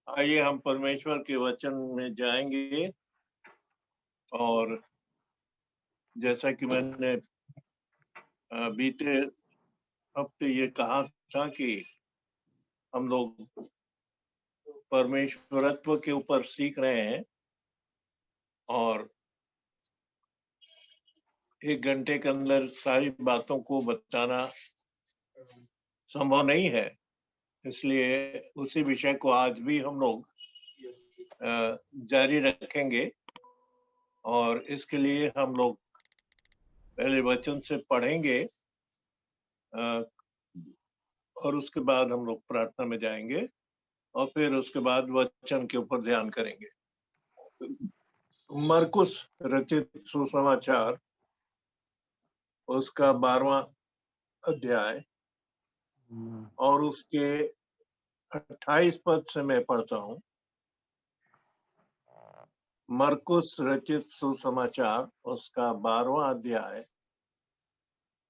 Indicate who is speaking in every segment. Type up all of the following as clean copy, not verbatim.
Speaker 1: आइए हम परमेश्वर के वचन में जाएंगे। और जैसा कि मैंने बीते हफ्ते ये कहा था कि हम लोग परमेश्वरत्व के ऊपर सीख रहे हैं और 1 घंटे के अंदर सारी बातों को बताना संभव नहीं है। इसलिए उसी विषय को आज भी हम लोग जारी रखेंगे और इसके लिए हम लोग पहले वचन से पढ़ेंगे और उसके बाद हम लोग प्रार्थना में जाएंगे और फिर उसके बाद वचन के ऊपर ध्यान करेंगे। मरकुस रचित सुसमाचार उसका 12वां अध्याय और उसके 28 पद से मैं पढ़ता हूँ। मरकुस रचित सुसमाचार उसका 12वां अध्याय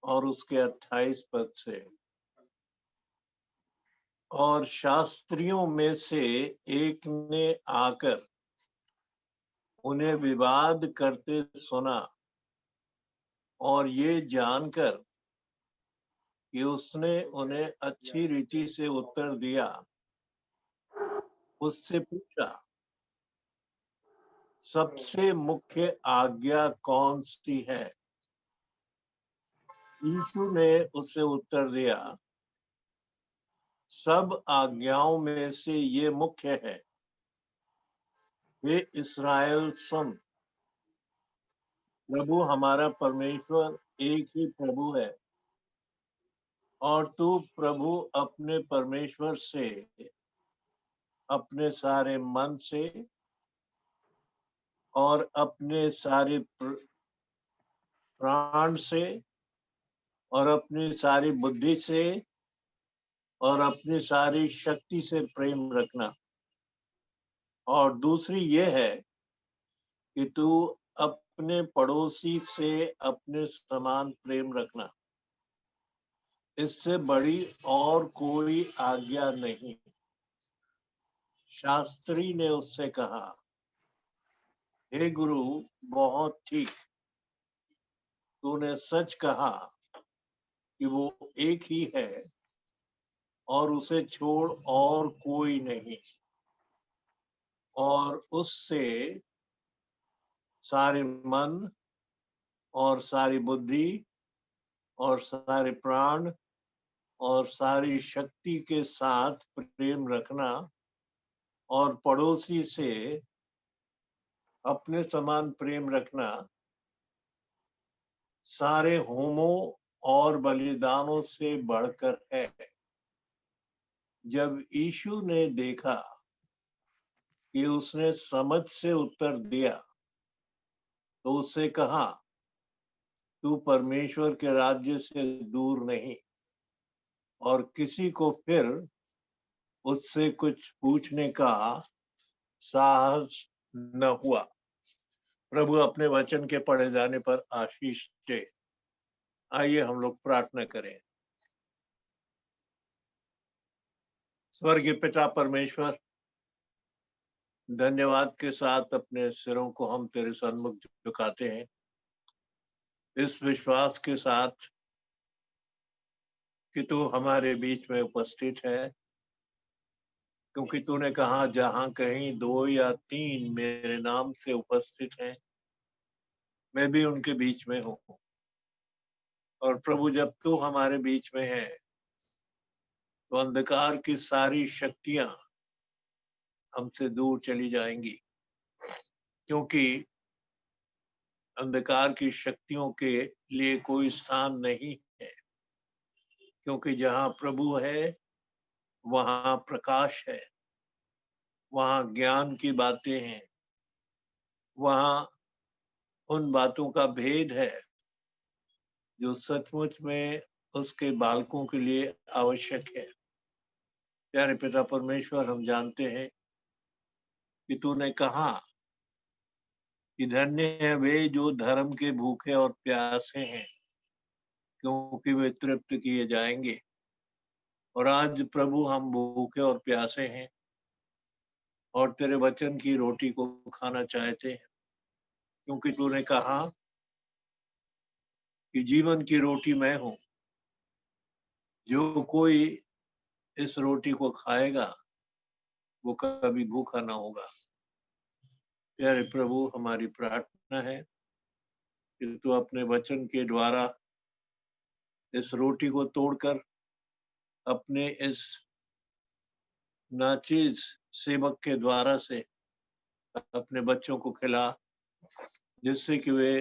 Speaker 1: और उसके 28 पद से। और शास्त्रियों में से एक ने आकर उन्हें विवाद करते सुना और ये जानकर कि उसने उन्हें अच्छी रीति से उत्तर दिया, उससे पूछा, सबसे मुख्य आज्ञा कौन सी है? यीशु ने उससे उत्तर दिया, सब आज्ञाओं में से ये मुख्य है, हे इस्राएल सुन, प्रभु हमारा परमेश्वर एक ही प्रभु है और तू प्रभु अपने परमेश्वर से अपने सारे मन से और अपने सारे प्राण से और अपनी सारी बुद्धि से और अपनी सारी शक्ति से प्रेम रखना। और दूसरी ये है कि तू अपने पड़ोसी से अपने समान प्रेम रखना। इससे बड़ी और कोई आज्ञा नहीं। शास्त्री ने उससे कहा, हे गुरु, बहुत ठीक, तूने सच कहा कि वो एक ही है और उसे छोड़ और कोई नहीं, और उससे सारे मन और सारी बुद्धि और सारे प्राण और सारी शक्ति के साथ प्रेम रखना और पड़ोसी से अपने समान प्रेम रखना सारे होमों और बलिदानों से बढ़कर है। जब यीशु ने देखा कि उसने समझ से उत्तर दिया तो उससे कहा, तू परमेश्वर के राज्य से दूर नहीं। और किसी को फिर उससे कुछ पूछने का साहस न हुआ। प्रभु अपने वचन के पढ़े जाने पर आशीष दे। आइए हम लोग प्रार्थना करें। स्वर्गीय पिता परमेश्वर, धन्यवाद के साथ अपने सिरों को हम तेरे सन्मुख झुकाते हैं, इस विश्वास के साथ कि तू हमारे बीच में उपस्थित है, क्योंकि तूने कहा जहां कहीं 2 या 3 मेरे नाम से उपस्थित हैं, मैं भी उनके बीच में हूँ। और प्रभु, जब तू हमारे बीच में है तो अंधकार की सारी शक्तियां हमसे दूर चली जाएंगी, क्योंकि अंधकार की शक्तियों के लिए कोई स्थान नहीं है। क्योंकि जहां प्रभु है वहां प्रकाश है, वहां ज्ञान की बातें हैं, वहां उन बातों का भेद है जो सचमुच में उसके बालकों के लिए आवश्यक है। प्यारे पिता परमेश्वर, हम जानते हैं कि तूने कहा कि धन्य है वे जो धर्म के भूखे और प्यासे हैं, क्योंकि वे तृप्त किए जाएंगे। और आज प्रभु हम भूखे और प्यासे हैं, और तेरे वचन की रोटी को खाना चाहते हैं, क्योंकि तूने कहा कि जीवन की रोटी मैं हूं, जो कोई इस रोटी को खाएगा वो कभी भूखा ना होगा। प्यारे प्रभु, हमारी प्रार्थना है कि तू अपने वचन के द्वारा इस रोटी को तोड़कर अपने इस नाचीज सेवक के द्वारा से अपने बच्चों को खिला, जिससे कि वे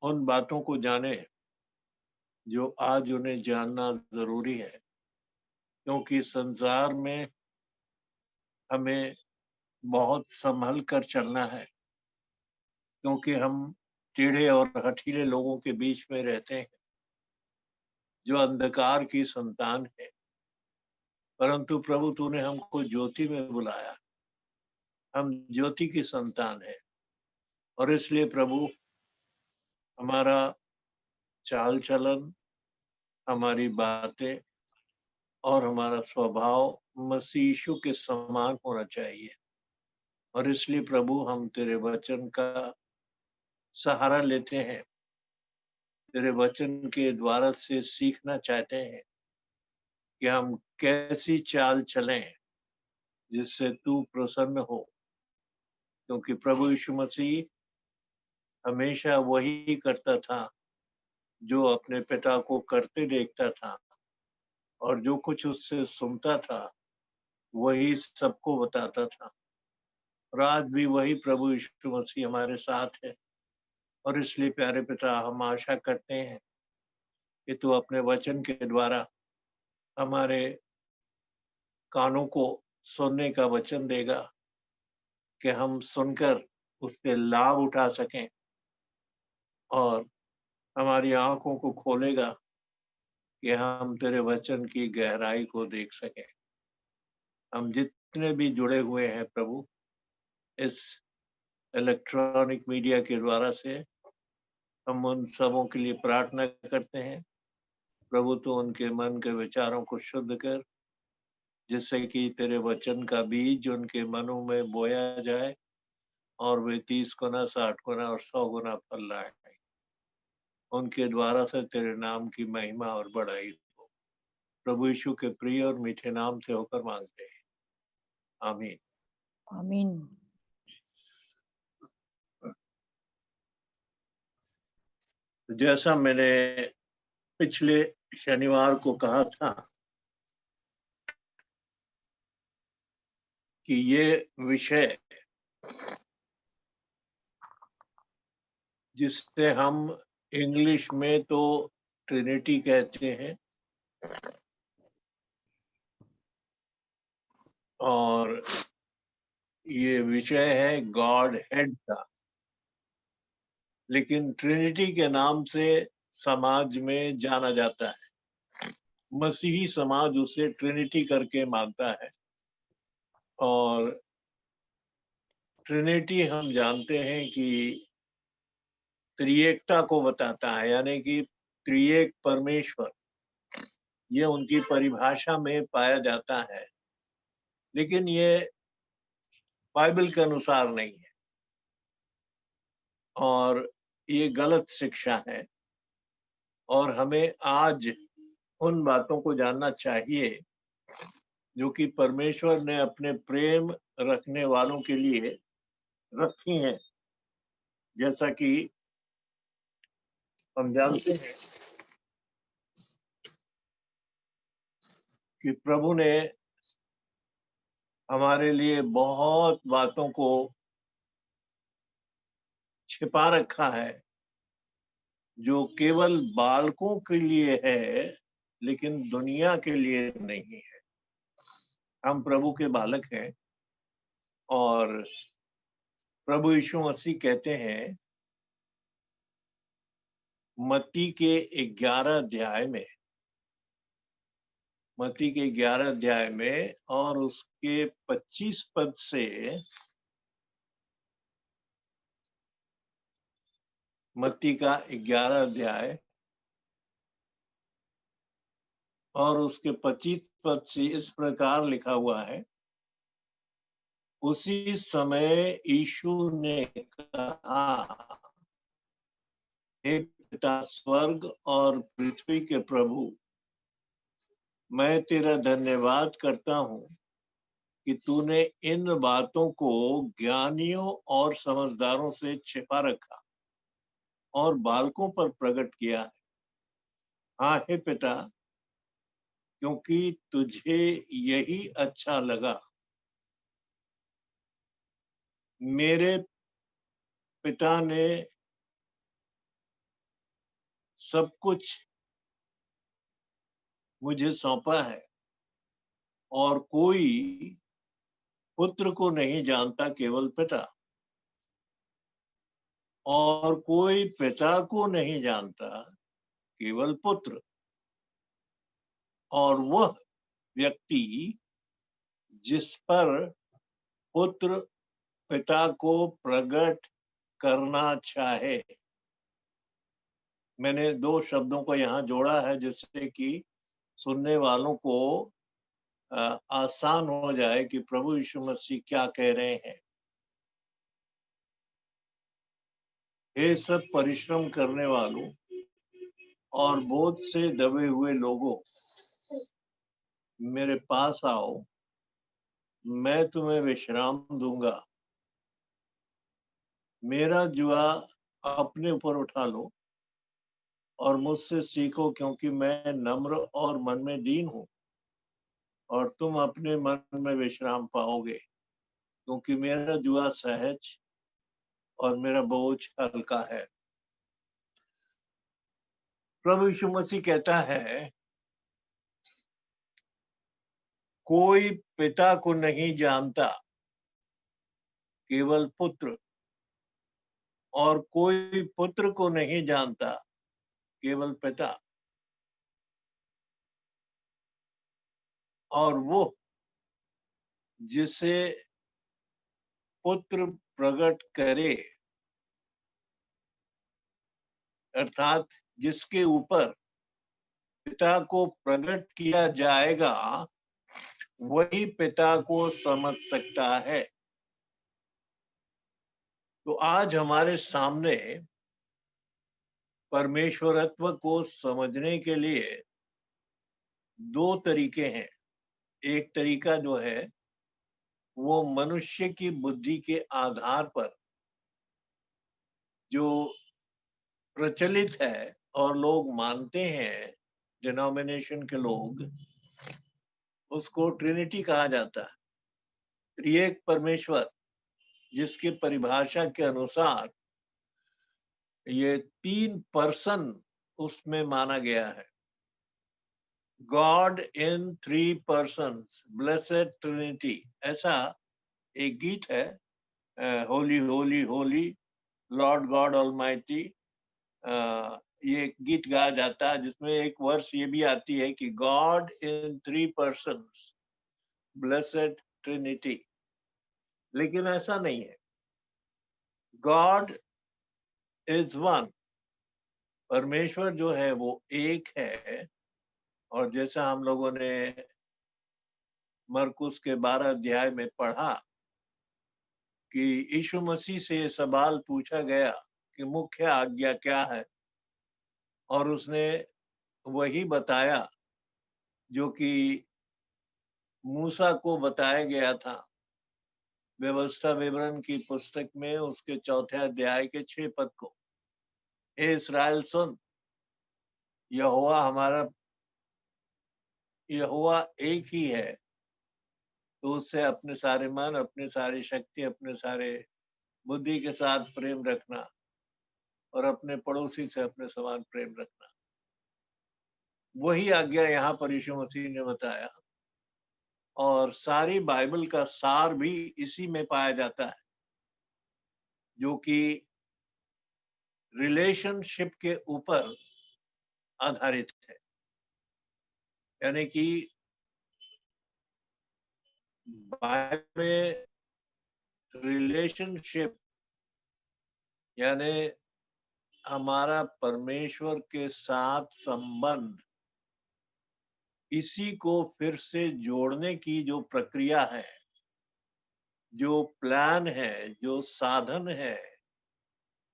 Speaker 1: उन बातों को जाने जो आज उन्हें जानना जरूरी है, क्योंकि संसार में हमें बहुत संभल कर चलना है, क्योंकि हम टेढ़े और हठीले लोगों के बीच में रहते हैं जो अंधकार की संतान है। परंतु प्रभु, तूने हमको ज्योति में बुलाया, हम ज्योति की संतान है, और इसलिए प्रभु हमारा चाल चलन, हमारी बातें और हमारा स्वभाव मसीह यीशु के समान होना चाहिए। और इसलिए प्रभु हम तेरे वचन का सहारा लेते हैं, तेरे वचन के द्वारा से सीखना चाहते हैं कि हम कैसी चाल चलें जिससे तू प्रसन्न हो, क्योंकि प्रभु यीशु मसीह हमेशा वही करता था जो अपने पिता को करते देखता था, और जो कुछ उससे सुनता था वही सबको बताता था। और आज भी वही प्रभु यीशु मसीह हमारे साथ है, और इसलिए प्यारे पिता, हम आशा करते हैं कि तू अपने वचन के द्वारा हमारे कानों को सुनने का वचन देगा, कि हम सुनकर उससे लाभ उठा सकें, और हमारी आंखों को खोलेगा कि हम तेरे वचन की गहराई को देख सकें। हम जितने भी जुड़े हुए हैं प्रभु इस इलेक्ट्रॉनिक मीडिया के द्वारा से, हम उन सबों के लिए प्रार्थना करते हैं। प्रभु, तो उनके मन के विचारों को शुद्ध कर, जिससे कि तेरे वचन का बीज उनके मनों में बोया जाए और वे 30 गुना, 60 गुना और 100 गुना फल लाए। उनके द्वारा से तेरे नाम की महिमा और बढ़ाई हो। प्रभु यीशु के प्रिय और मीठे नाम से होकर मांगते हैं, आमीन।
Speaker 2: आमीन।
Speaker 1: जैसा मैंने पिछले शनिवार को कहा था कि ये विषय जिससे हम इंग्लिश में तो ट्रिनिटी कहते हैं, और ये विषय है गॉड हेड का, लेकिन ट्रिनिटी के नाम से समाज में जाना जाता है। मसीही समाज उसे ट्रिनिटी करके मानता है, और ट्रिनिटी हम जानते हैं कि त्रिएकता को बताता है, यानी कि त्रिएक परमेश्वर, ये उनकी परिभाषा में पाया जाता है, लेकिन ये बाइबल के अनुसार नहीं है, और ये गलत शिक्षा है। और हमें आज उन बातों को जानना चाहिए जो कि परमेश्वर ने अपने प्रेम रखने वालों के लिए रखी हैं। जैसा कि हम जानते हैं कि प्रभु ने हमारे लिए बहुत बातों को छिपा रखा है, जो केवल बालकों के लिए है, लेकिन दुनिया के लिए नहीं है। हम प्रभु के बालक हैं, और प्रभु यीशु मसीह कहते हैं मत्ती के 11 अध्याय में, मत्ती के 11 अध्याय में और उसके 25 पद से, मत्ती का 11 अध्याय और उसके 25 पद से इस प्रकार लिखा हुआ है उसी समय यीशु ने कहा, हे पिता स्वर्ग और पृथ्वी के प्रभु, मैं तेरा धन्यवाद करता हूँ कि तूने इन बातों को ज्ञानियों और समझदारों से छिपा रखा और बालकों पर प्रकट किया है। हाँ हे पिता, क्योंकि तुझे यही अच्छा लगा। मेरे पिता ने सब कुछ मुझे सौंपा है और कोई पुत्र को नहीं जानता, केवल पिता, और कोई पिता को नहीं जानता, केवल पुत्र, और वह व्यक्ति जिस पर पुत्र पिता को प्रकट करना चाहे। मैंने दो शब्दों को यहाँ जोड़ा है जिससे कि सुनने वालों को आसान हो जाए कि प्रभु यीशु मसीह क्या कह रहे हैं। हे सब परिश्रम करने वालों और बोझ से दबे हुए लोगों, मेरे पास आओ, मैं तुम्हें विश्राम दूंगा। मेरा जुआ अपने ऊपर उठा लो और मुझसे सीखो, क्योंकि मैं नम्र और मन में दीन हूँ, और तुम अपने मन में विश्राम पाओगे, क्योंकि मेरा जुआ सहज और मेरा बोझ हल्का है। प्रभु यीशु मसीह कहता है, कोई पिता को नहीं जानता, केवल पुत्र, और कोई पुत्र को नहीं जानता, केवल पिता, और वो जिसे पुत्र प्रकट करे, अर्थात जिसके ऊपर पिता को प्रकट किया जाएगा, वही पिता को समझ सकता है। तो आज हमारे सामने परमेश्वरत्व को समझने के लिए दो तरीके हैं। एक तरीका जो है वो मनुष्य की बुद्धि के आधार पर जो प्रचलित है और लोग मानते हैं, डिनोमिनेशन के लोग, उसको ट्रिनिटी कहा जाता है, त्रिएक परमेश्वर, जिसकी परिभाषा के अनुसार ये 3 पर्सन उसमें माना गया है। गॉड इन 3 पर्सन्स, ब्लेसेड ट्रिनिटी, ऐसा एक गीत है, Holi Holi Holi Lord God almighty. ये गीत गाया जाता है जिसमें एक वर्ष ये भी आती है कि गॉड इन 3 पर्सन्स, ब्लेसेड ट्रिनिटी। लेकिन ऐसा नहीं है। गॉड इज वन, परमेश्वर जो है वो एक है। और जैसा हम लोगों ने मरकुस के 12 अध्याय में पढ़ा कि यीशु मसीह से सवाल पूछा गया कि मुख्य आज्ञा क्या है, और उसने वही बताया जो कि मूसा को बताया गया था व्यवस्था विवरण की पुस्तक में, उसके 4 अध्याय के 6 पद को। हे इस्राएल सुन, यहोवा एक ही है, तो उससे अपने सारे मन, अपने सारी शक्ति, अपने सारे बुद्धि के साथ प्रेम रखना, और अपने पड़ोसी से अपने समान प्रेम रखना। वही आज्ञा यहाँ पर यीशु मसीह ने बताया, और सारी बाइबल का सार भी इसी में पाया जाता है, जो कि रिलेशनशिप के ऊपर आधारित है। यानी कि बाइबल में रिलेशनशिप यानी हमारा परमेश्वर के साथ संबंध, इसी को फिर से जोड़ने की जो प्रक्रिया है, जो प्लान है, जो साधन है,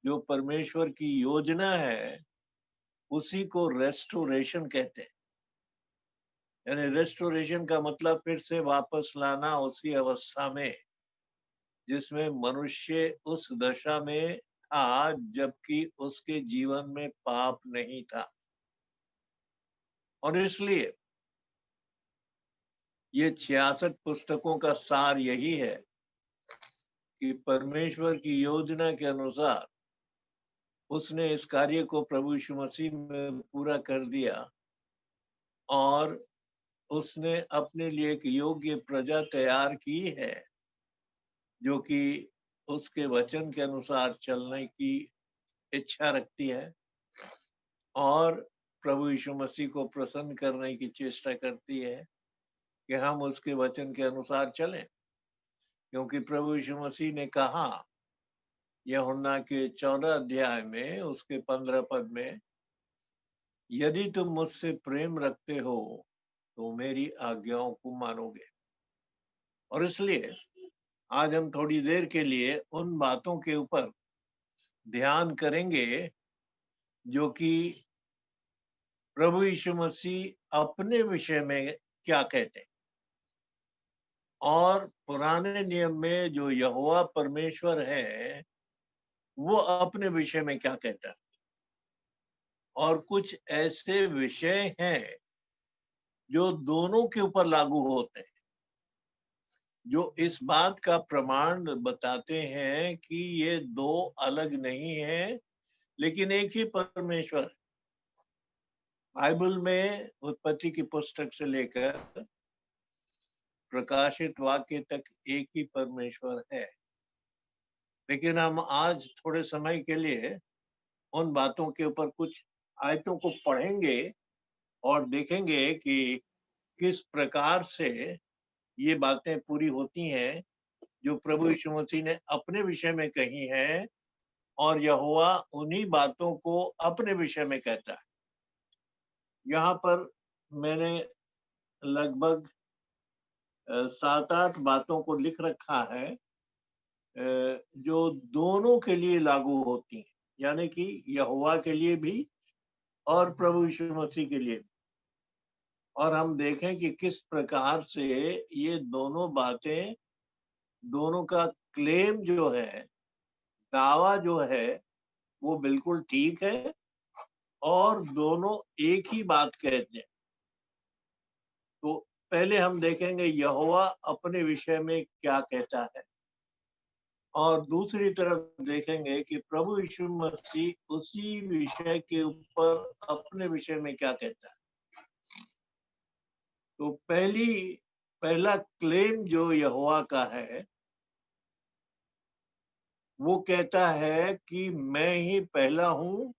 Speaker 1: जो परमेश्वर की योजना है, उसी को रेस्टोरेशन कहते हैं। यानी रेस्टोरेशन का मतलब फिर से वापस लाना उसी अवस्था में जिसमें मनुष्य उस दशा में था जबकि उसके जीवन में पाप नहीं था। और इसलिए ये 66 पुस्तकों का सार यही है कि परमेश्वर की योजना के अनुसार उसने इस कार्य को प्रभु यीशु मसीह में पूरा कर दिया और उसने अपने लिए एक योग्य प्रजा तैयार की है जो कि उसके वचन के अनुसार चलने की इच्छा रखती है और प्रभु यीशु मसीह को प्रसन्न करने की चेष्टा करती है कि हम उसके वचन के अनुसार चलें, क्योंकि प्रभु यीशु मसीह ने कहा यूहन्ना के 14 अध्याय में उसके 15 पद में, यदि तुम मुझसे प्रेम रखते हो तो मेरी आज्ञाओं को मानोगे। और इसलिए आज हम थोड़ी देर के लिए उन बातों के ऊपर ध्यान करेंगे जो कि प्रभु यीशु मसीह अपने विषय में क्या कहते हैं और पुराने नियम में जो यहोवा परमेश्वर है वो अपने विषय में क्या कहता है। और कुछ ऐसे विषय हैं जो दोनों के ऊपर लागू होते हैं, जो इस बात का प्रमाण बताते हैं कि ये दो अलग नहीं है लेकिन एक ही परमेश्वर है। बाइबल में उत्पत्ति की पुस्तक से लेकर प्रकाशित वाक्य तक एक ही परमेश्वर है। लेकिन हम आज थोड़े समय के लिए उन बातों के ऊपर कुछ आयतों को पढ़ेंगे और देखेंगे कि किस प्रकार से ये बातें पूरी होती हैं जो प्रभु यीशु मसीह ने अपने विषय में कही हैं और यहोवा उन्हीं बातों को अपने विषय में कहता है। यहाँ पर मैंने लगभग 7-8 बातों को लिख रखा है जो दोनों के लिए लागू होती हैं, यानी कि यहोवा के लिए भी और प्रभु यीशु मसीह के लिए भी। और हम देखें कि किस प्रकार से ये दोनों बातें, दोनों का क्लेम जो है, दावा जो है वो बिल्कुल ठीक है और दोनों एक ही बात कहते हैं। तो पहले हम देखेंगे यहोवा अपने विषय में क्या कहता है और दूसरी तरफ देखेंगे कि प्रभु यीशु मसीह उसी विषय के ऊपर अपने विषय में क्या कहता है। तो पहला क्लेम जो यहोवा का है वो कहता है कि मैं ही पहला हूं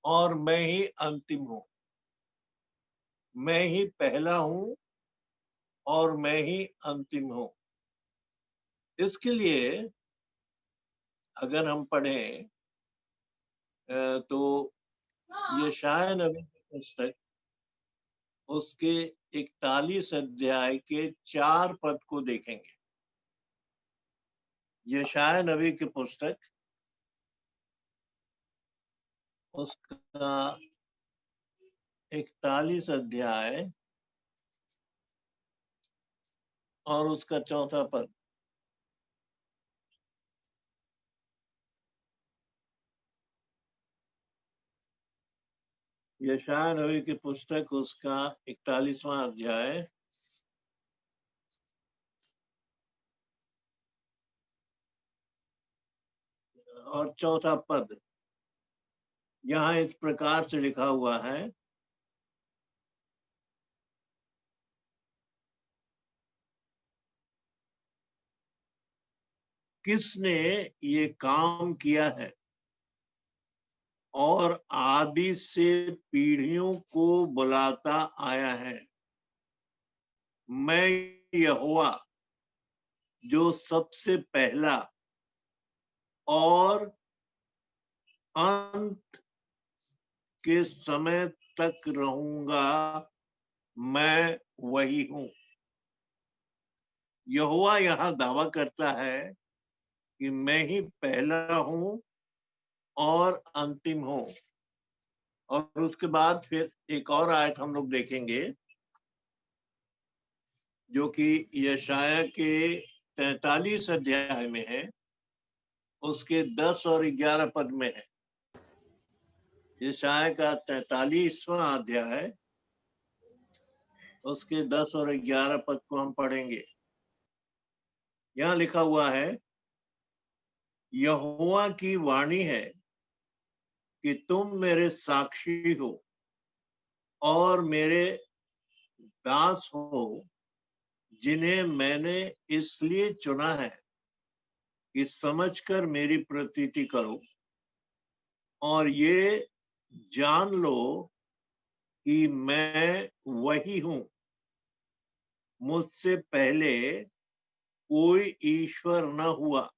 Speaker 1: और मैं ही अंतिम हूं। मैं ही पहला हूं और मैं ही अंतिम हूं। इसके लिए अगर हम पढ़ें तो यशायाह नबी की पुस्तक उसके 41 अध्याय के 4 पद को देखेंगे। यशायाह नबी की पुस्तक उसका 41 अध्याय और उसका 4था पद। यशायाह नबी की पुस्तक उसका 41वां अध्याय और 4था पद। यहाँ इस प्रकार से लिखा हुआ है, किसने ये काम किया है और आदि से पीढ़ियों को बुलाता आया है। मैं यहोवा जो सबसे पहला और अंत के समय तक रहूंगा, मैं वही हूं। यहोवा यहाँ दावा करता है कि मैं ही पहला हूं और अंतिम हूं। और उसके बाद फिर एक और आयत हम लोग देखेंगे जो कि यशाया के 43 अध्याय में है, उसके 10 और 11 पद में है। यशाया का 43वां अध्याय, उसके 10 और 11 पद को हम पढ़ेंगे। यहाँ लिखा हुआ है, यहोवा की वाणी है कि तुम मेरे साक्षी हो और मेरे दास हो, जिन्हें मैंने इसलिए चुना है कि समझकर मेरी प्रतीति करो और ये जान लो कि मैं वही हूं। मुझसे पहले कोई ईश्वर न हुआ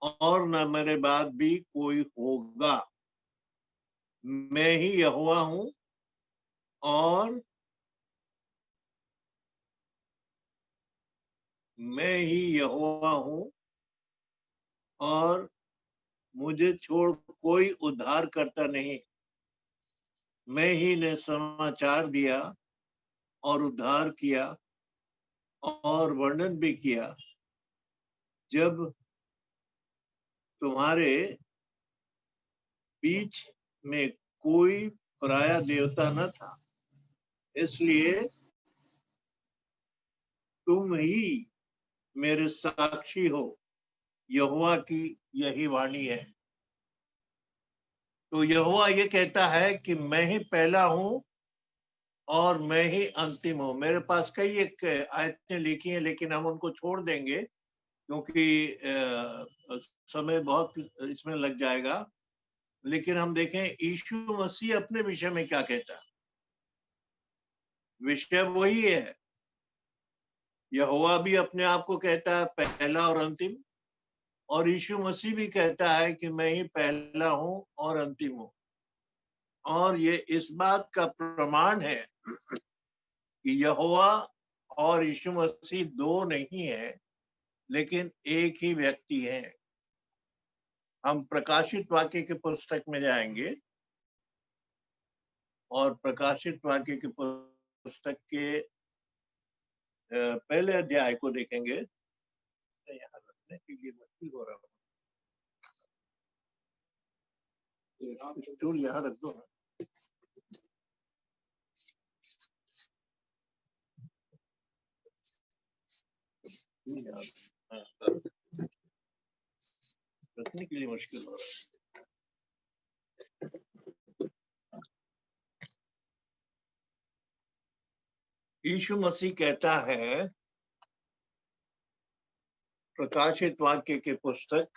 Speaker 1: और न मेरे बाद भी कोई होगा। मैं ही यहोवा हूं और मैं ही यहोवा हूं और मुझे छोड़ कोई उद्धार करता नहीं। मैं ही ने समाचार दिया और उद्धार किया और वर्णन भी किया जब तुम्हारे बीच में कोई पराया देवता न था। इसलिए तुम ही मेरे साक्षी हो। यहोवा की यही वाणी है। तो यहोवा ये कहता है कि मैं ही पहला हूं और मैं ही अंतिम हूं। मेरे पास कई एक आयतें लिखी हैं, लेकिन हम उनको छोड़ देंगे क्योंकि समय बहुत इसमें लग जाएगा। लेकिन हम देखें यीशु मसीह अपने विषय में क्या कहता है। विषय वही है। यहोवा भी अपने आप को कहता है पहला और अंतिम, और यीशु मसीह भी कहता है कि मैं ही पहला हूं और अंतिम हूं। और ये इस बात का प्रमाण है कि यहोवा और यीशु मसीह दो नहीं है, लेकिन एक ही व्यक्ति है। हम प्रकाशित वाक्य की पुस्तक में जाएंगे और प्रकाशित वाक्य की पुस्तक के पहले अध्याय को देखेंगे। यहाँ रखने के लिए मुश्किल हो रहा है, स्टूल यहाँ रख दो। रखने के लिए मुश्किल हो रहा है। यीशु मसीह कहता है प्रकाशित वाक्य की पुस्तक,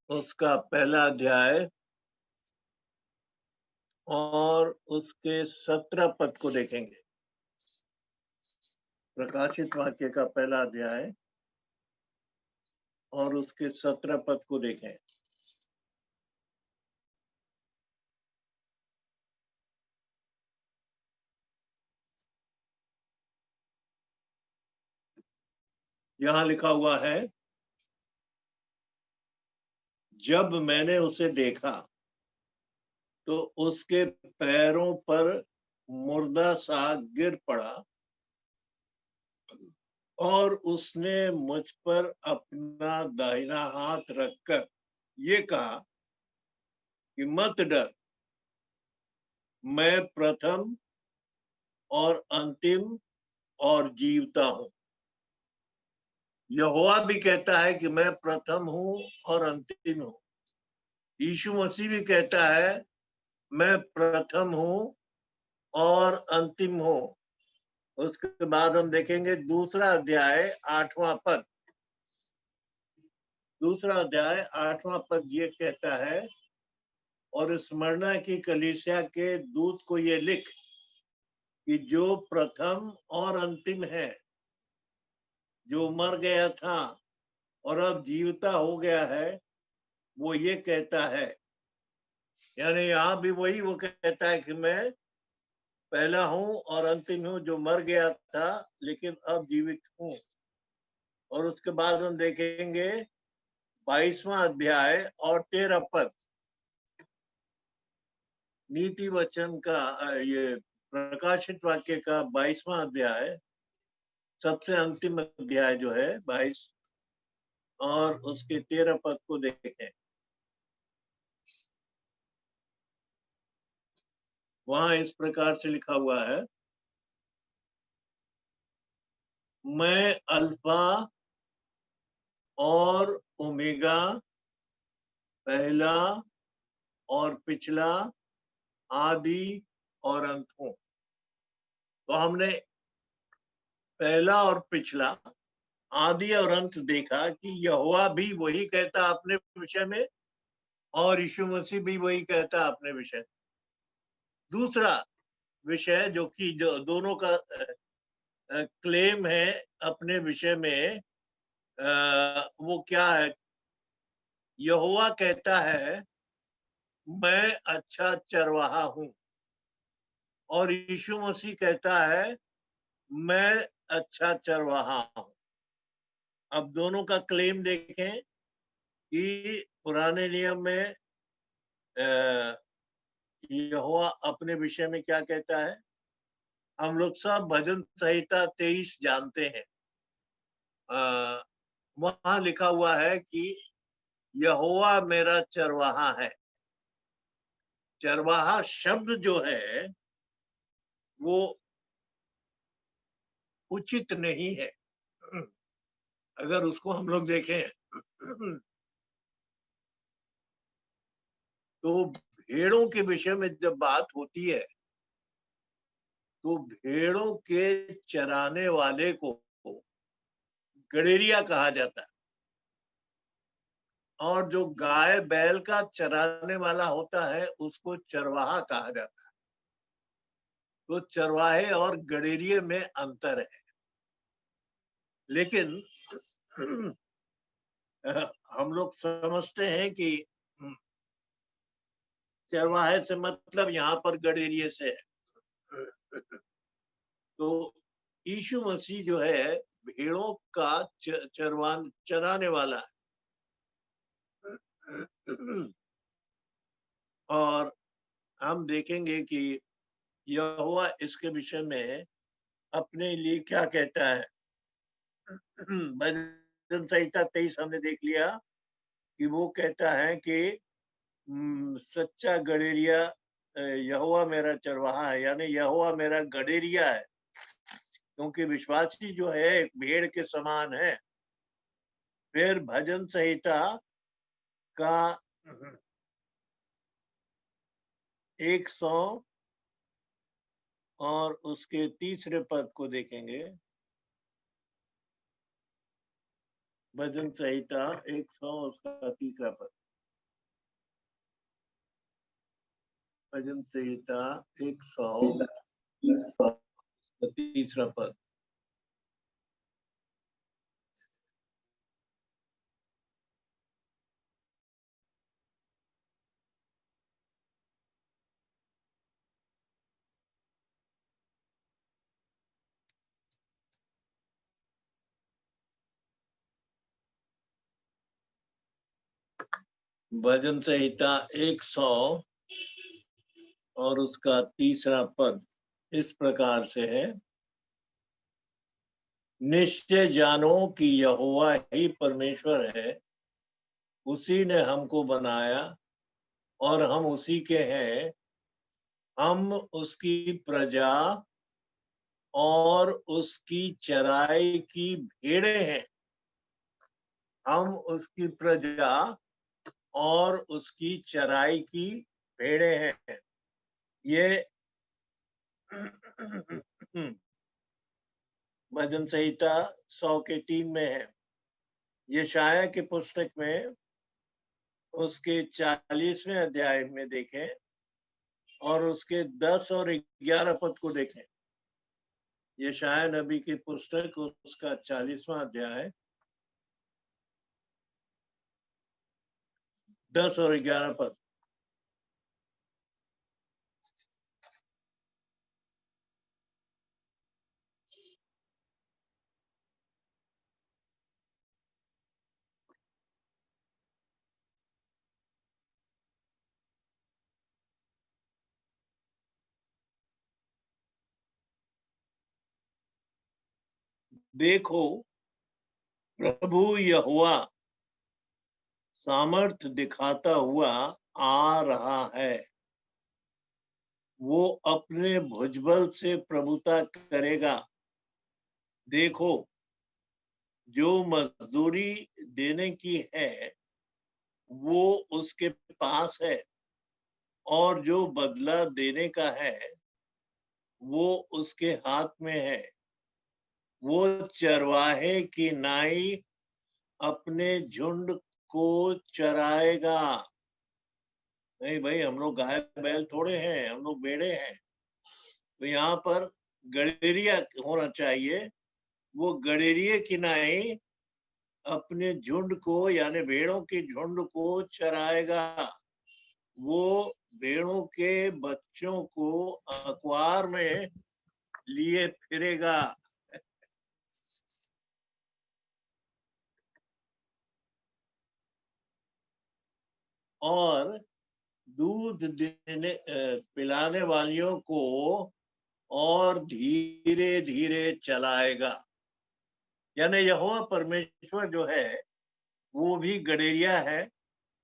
Speaker 1: उसका पहला अध्याय और उसके 17 पद को देखेंगे। प्रकाशित वाक्य का पहला अध्याय और उसके 17 पद को देखें। यहां लिखा हुआ है, जब मैंने उसे देखा तो उसके पैरों पर मुर्दा सा गिर पड़ा और उसने मुझ पर अपना दाहिना हाथ रखकर ये कहा कि मत डर, मैं प्रथम और अंतिम और जीवता हूं। यहोवा भी कहता है कि मैं प्रथम हूं और अंतिम हूं। यीशु मसीह भी कहता है मैं प्रथम हूं और अंतिम हूं। उसके बाद हम देखेंगे दूसरा अध्याय 8वां पद। दूसरा अध्याय 8वां पद ये कहता है, और स्मरणा की कलीसिया के दूत को ये लिख कि जो प्रथम और अंतिम है, जो मर गया था और अब जीवता हो गया है, वो ये कहता है, यानी यहां भी वही वो कहता है कि मैं पहला हूँ और अंतिम हूँ, जो मर गया था लेकिन अब जीवित हूँ। और उसके बाद हम देखेंगे 22वां अध्याय और 13 पद, नीति वचन का ये प्रकाशित वाक्य का 22वां अध्याय, सबसे अंतिम अध्याय जो है 22 और उसके 13 पद को देखें। वहां इस प्रकार से लिखा हुआ है, मैं अल्फा और ओमेगा, पहला और पिछला, आदि और अंत हूं। तो हमने पहला और पिछला, आदि और अंत देखा कि यहोवा भी वही कहता अपने विषय में और यीशु मसीह भी वही कहता अपने विषय। दूसरा विषय जो कि जो दोनों का क्लेम है अपने विषय में, वो क्या है? यहोवा कहता है मैं अच्छा चरवाहा हूं, और यीशु मसीह कहता है मैं अच्छा चरवाहा हूं। अब दोनों का क्लेम देखें कि पुराने नियम में यहोवा अपने विषय में क्या कहता है। हम लोग सब भजन संहिता 23 जानते हैं। वहां लिखा हुआ है कि यहोवा मेरा चरवाहा है। चरवाहा शब्द जो है वो उचित नहीं है। अगर उसको हम लोग देखें तो भेड़ों के विषय में जब बात होती है तो भेड़ों के चराने वाले को गड़ेरिया कहा जाता है, और जो गाय बैल का चराने वाला होता है उसको चरवाहा कहा जाता है। तो चरवाहे और गड़ेरिये में अंतर है। लेकिन हम लोग समझते हैं कि चरवाहे से मतलब यहाँ पर गड़ेरिये से है। तो यीशु मसीह जो है भेड़ों का चराने वाला है। और हम देखेंगे कि यहोवा इसके विषय में अपने लिए क्या कहता है। भजन संहिता 23 हमने देख लिया कि वो कहता है कि सच्चा गडेरिया यहोवा मेरा चरवाहा है, यानी यहोवा मेरा गडेरिया है, क्योंकि विश्वासी जो है एक भेड़ के समान है। फिर भजन संहिता का 100 और उसके तीसरे पद को देखेंगे। भजन संहिता 100 उसका तीसरा पद। भजन संहिता 100 तीसरा पद। भजन संहिता 100 और उसका तीसरा पद इस प्रकार से है, निश्चय जानो कि यहोवा ही परमेश्वर है, उसी ने हमको बनाया और हम उसी के हैं। हम उसकी प्रजा और उसकी चराई की भेड़ें हैं। हम उसकी प्रजा और उसकी चराई की भेड़ें हैं। ये भजन संहिता 100 के 3 में है। यशायाह की पुस्तक में उसके 40वें अध्याय में देखें और उसके 10 और 11 पद को देखें। यशायाह नबी की पुस्तक उसका 40वां अध्याय 10 और 11 पद। देखो, प्रभु यहोवा सामर्थ दिखाता हुआ आ रहा है। वो अपने भुजबल से प्रभुता करेगा। देखो, जो मजदूरी देने की है वो उसके पास है, और जो बदला देने का है वो उसके हाथ में है। वो चरवाहे की नाई अपने झुंड को चराएगा। नहीं भाई, हम लोग गाय बैल थोड़े हैं, हम लोग भेड़े हैं। तो यहाँ पर गड़ेरिया होना चाहिए। वो गड़ेरिये की नाई अपने झुंड को, यानी भेड़ों के झुंड को चराएगा। वो भेड़ों के बच्चों को अखबार में लिए फिरेगा। और दूध देने पिलाने वालियों को और धीरे धीरे चलाएगा। यानी यहोवा परमेश्वर जो है वो भी गडेरिया है,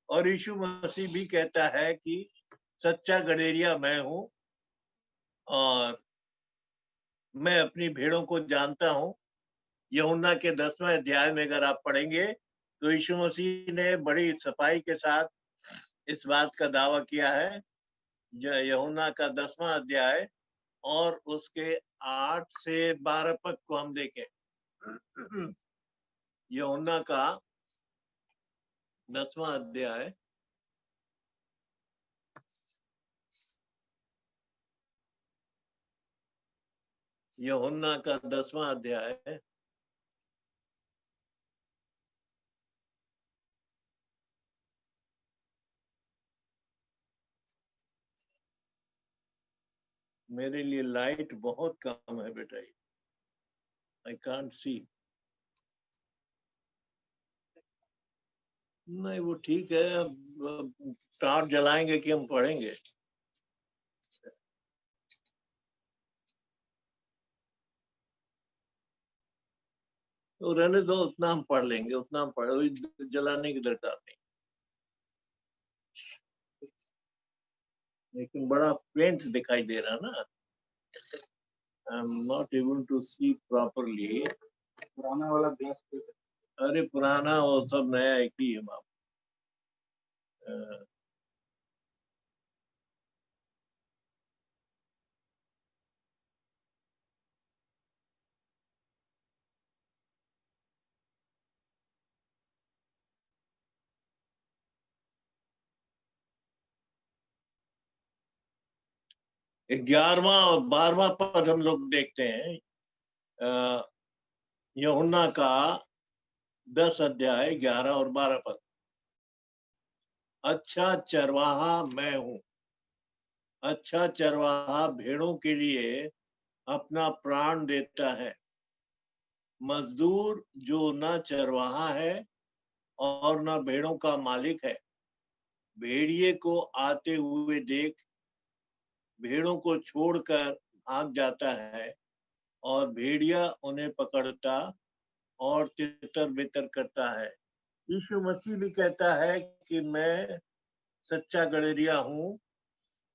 Speaker 1: और यीशु मसीह भी कहता है कि सच्चा गडेरिया मैं हूं, और मैं अपनी भेड़ों को जानता हूं। यूहन्ना के 10वें अध्याय में अगर आप पढ़ेंगे तो यीशु मसीह ने बड़ी सफाई के साथ इस बात का दावा किया है। यूहन्ना का 10वां अध्याय और उसके 8 से 12 पद को हम देखें। यूहन्ना का 10वां अध्याय यूहन्ना का 10वां अध्याय मेरे लिए लाइट बहुत कम है बेटा, आई कांट सी। नहीं वो ठीक है, अब टॉर्च जलाएंगे कि हम पढ़ेंगे। तो रहने दो, उतना हम पढ़ लेंगे, उतना हम पढ़, जलाने की दरकार नहीं। लेकिन बड़ा फेंट दिखाई दे रहा ना। I am not able to see properly. पुराना वाला ग्लास, अरे पुराना वो सब नया एक ही है बाप। 11वां और 12वां पद हम लोग देखते हैं। यूहन्ना का 10 अध्याय 11 और 12 पद। अच्छा चरवाहा मैं हूं। अच्छा चरवाहा भेड़ों के लिए अपना प्राण देता है। मजदूर जो न चरवाहा है और न भेड़ों का मालिक है, भेड़िए को आते हुए देख भेड़ों को छोड़कर भाग जाता है, और भेड़िया उन्हें पकड़ता और तितर बितर करता है। यीशु मसीह भी कहता है कि मैं सच्चा गड़ेरिया हूँ,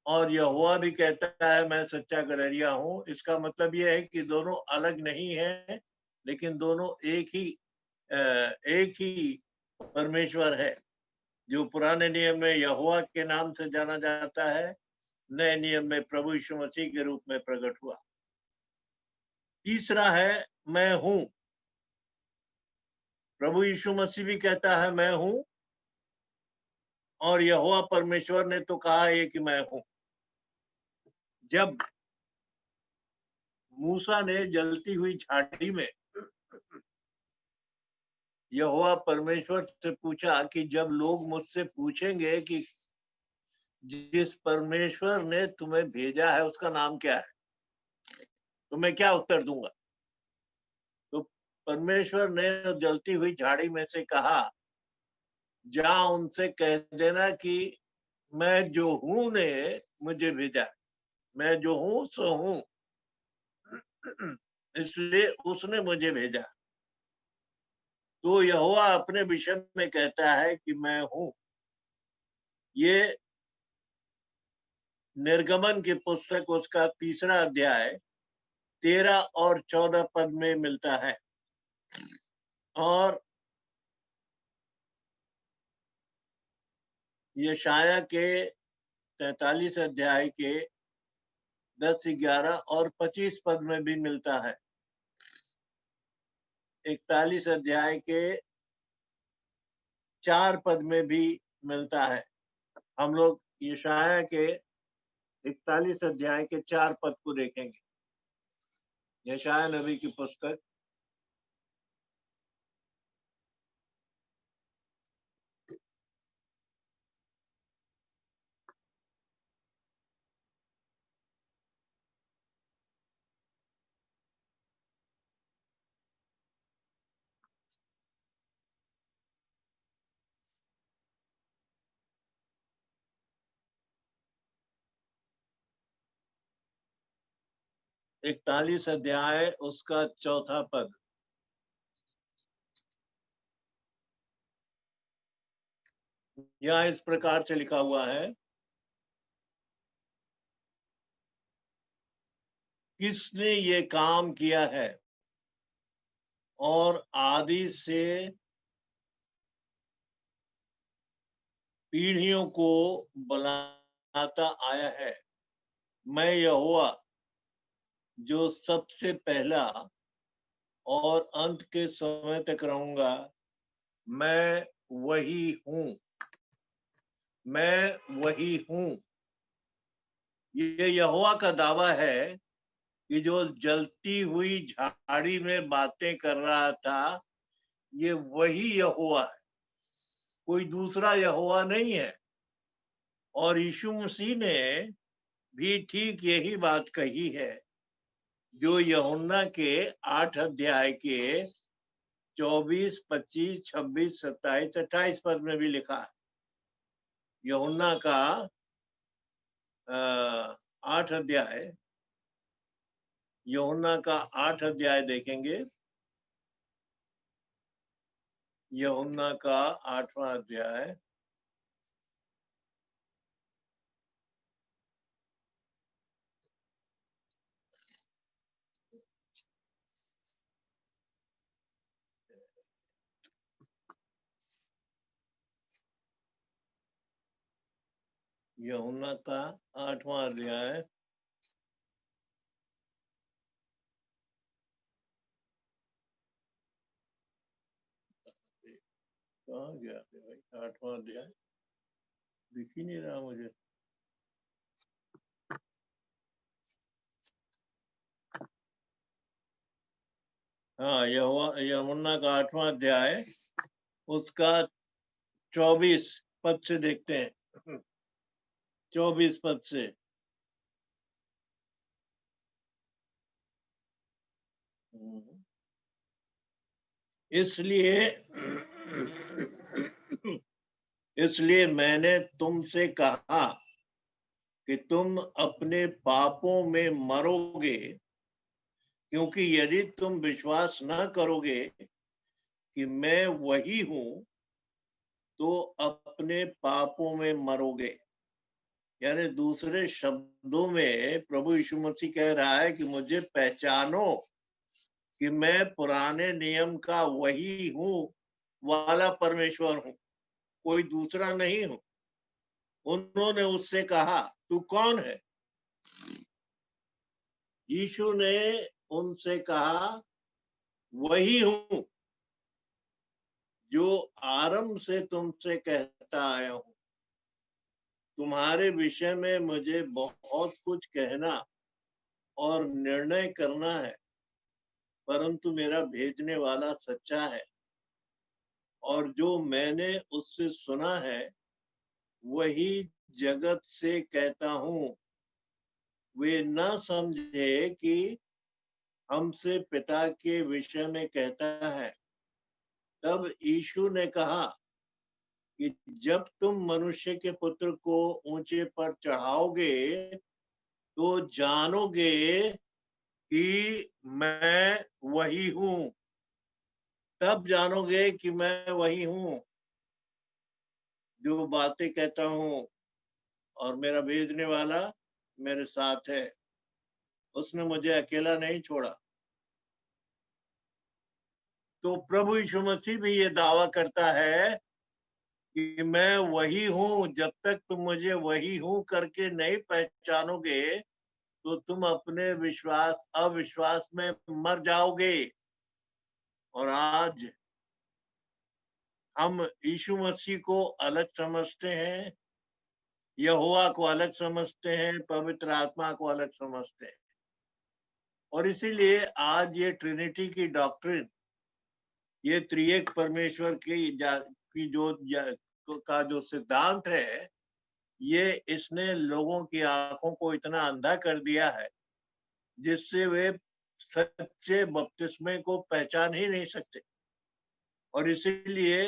Speaker 1: और यहोवा भी कहता है मैं सच्चा गड़ेरिया हूँ। इसका मतलब यह है कि दोनों अलग नहीं है, लेकिन दोनों एक ही परमेश्वर है, जो पुराने नियम में यहोवा के नाम से जाना जाता है, नए नियम में प्रभु यीशु मसीह के रूप में प्रकट हुआ। तीसरा है मैं हूं। प्रभु यीशु मसीह भी कहता है मैं हूं, और यहोवा परमेश्वर ने तो कहा है कि मैं हूं। जब मूसा ने जलती हुई झाड़ी में यहोवा परमेश्वर से पूछा कि जब लोग मुझसे पूछेंगे कि जिस परमेश्वर ने तुम्हें भेजा है उसका नाम क्या है, तो मैं क्या उत्तर दूंगा? तो परमेश्वर ने जलती हुई झाड़ी में से कहा, जा उनसे कह देना कि मैं जो हूं ने मुझे भेजा। मैं जो हूं सो हूं। इसलिए उसने मुझे भेजा। तो यहोवा अपने विषय में कहता है कि मैं हूँ। ये निर्गमन की पुस्तक उसका 3रा अध्याय 13 और 14 पद में मिलता है। और यशाया के 43 अध्याय के 10, 11 और 25 पद में भी मिलता है। 41 अध्याय के 4 पद में भी मिलता है। हम लोग यशाया के 41 अध्याय के 4 पद को देखेंगे। यशाया नबी की पुस्तक 41 अध्याय उसका 4था पद। यहाँ इस प्रकार से लिखा हुआ है, किसने ये काम किया है और आदि से पीढ़ियों को बुलाता आया है। मैं यहोवा जो सबसे पहला और अंत के समय तक रहूंगा, मैं वही हूँ। मैं वही हूँ। ये यहोवा का दावा है कि जो जलती हुई झाड़ी में बातें कर रहा था, ये वही यहोवा है, कोई दूसरा यहोवा नहीं है। और यीशु मसीह ने भी ठीक यही बात कही है, जो यूहन्ना के 8 अध्याय के 24, 25, 26, 27, 28 पद में भी लिखा है। यूहन्ना का 8 अध्याय, यूहन्ना का 8 अध्याय देखेंगे। यूहन्ना का 8वां अध्याय, यूहन्ना का 8वां अध्याय कहाँ गया भाई? 8वां अध्याय दिख ही नहीं रहा मुझे। हाँ, यूहन्ना का 8वां अध्याय उसका 24 पद से देखते हैं। 24 पद से। इसलिए इसलिए मैंने तुमसे कहा कि तुम अपने पापों में मरोगे, क्योंकि यदि तुम विश्वास न करोगे कि मैं वही हूं, तो अपने पापों में मरोगे। यानी दूसरे शब्दों में प्रभु यीशु मसीह कह रहा है कि मुझे पहचानो कि मैं पुराने नियम का वही हूं वाला परमेश्वर हूं, कोई दूसरा नहीं हूं। उन्होंने उससे कहा, तू कौन है? यीशु ने उनसे कहा, वही हूं जो आरंभ से तुमसे कहता आया हूं। तुम्हारे विषय में मुझे बहुत कुछ कहना और निर्णय करना है, परंतु मेरा भेजने वाला सच्चा है, और जो मैंने उससे सुना है वही जगत से कहता हूं। वे न समझे कि हमसे पिता के विषय में कहता है। तब यीशु ने कहा कि जब तुम मनुष्य के पुत्र को ऊंचे पर चढ़ाओगे, तो जानोगे कि मैं वही हूं, तब जानोगे कि मैं वही हूं जो बातें कहता हूं, और मेरा भेजने वाला मेरे साथ है, उसने मुझे अकेला नहीं छोड़ा। तो प्रभु यीशु मसीह भी ये दावा करता है कि मैं वही हूं। जब तक तुम मुझे वही हूं करके नहीं पहचानोगे, तो तुम अपने विश्वास अविश्वास में मर जाओगे। और आज हम यीशु मसीह को अलग समझते हैं, यहोवा को अलग समझते हैं, पवित्र आत्मा को अलग समझते हैं। और इसीलिए आज ये ट्रिनिटी की डॉक्ट्रिन, ये त्रिएक परमेश्वर की का जो सिद्धांत है, ये इसने लोगों की आंखों को इतना अंधा कर दिया है जिससे वे सच्चे बपतिस्मे को पहचान ही नहीं सकते। और इसीलिए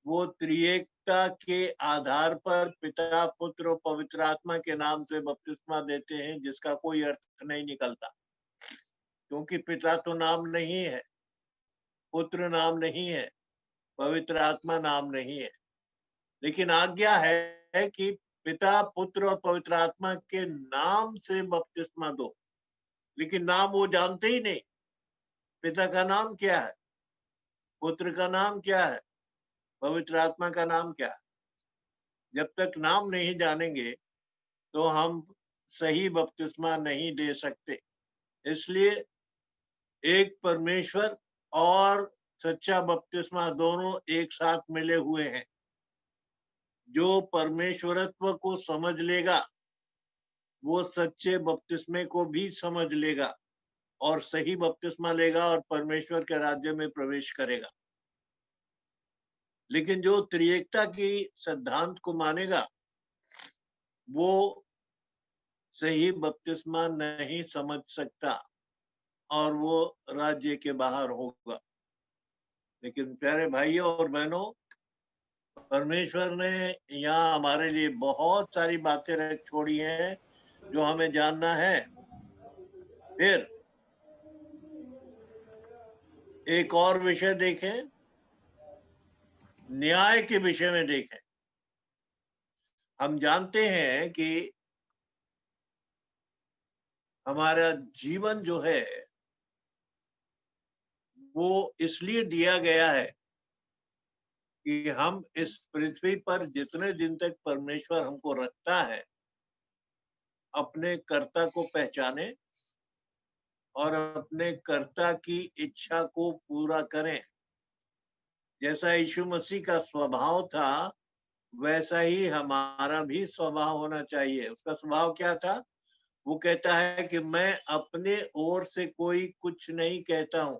Speaker 1: वो त्रिएकता के आधार पर पिता, पुत्र और पवित्र आत्मा के नाम से बपतिस्मा देते हैं, जिसका कोई अर्थ नहीं निकलता। क्योंकि पिता तो नाम नहीं है, पुत्र नाम नहीं है, पवित्र आत्मा नाम नहीं है, लेकिन आज्ञा है कि पिता, पुत्र और पवित्र आत्मा के नाम से बपतिस्मा दो। लेकिन नाम वो जानते ही नहीं। पिता का नाम क्या है, पुत्र का नाम क्या है, पवित्र आत्मा का नाम क्या है? जब तक नाम नहीं जानेंगे तो हम सही बपतिस्मा नहीं दे सकते। इसलिए एक परमेश्वर और सच्चा बपतिस्मा दोनों एक साथ मिले हुए हैं। जो परमेश्वरत्व को समझ लेगा वो सच्चे बपतिस्मे को भी समझ लेगा और सही बपतिस्मा लेगा और परमेश्वर के राज्य में प्रवेश करेगा। लेकिन जो त्रिएकता की सिद्धांत को मानेगा वो सही बपतिस्मा नहीं समझ सकता और वो राज्य के बाहर होगा। लेकिन प्यारे भाइयों और बहनों, परमेश्वर ने यहाँ हमारे लिए बहुत सारी बातें रख छोड़ी हैं जो हमें जानना है। फिर एक और विषय देखें, न्याय के विषय में देखें। हम जानते हैं कि हमारा जीवन जो है वो इसलिए दिया गया है कि हम इस पृथ्वी पर जितने दिन तक परमेश्वर हमको रखता है, अपने कर्ता को पहचाने और अपने कर्ता की इच्छा को पूरा करें। जैसा यीशु मसीह का स्वभाव था वैसा ही हमारा भी स्वभाव होना चाहिए। उसका स्वभाव क्या था? वो कहता है कि मैं अपने ओर से कोई कुछ नहीं कहता हूं,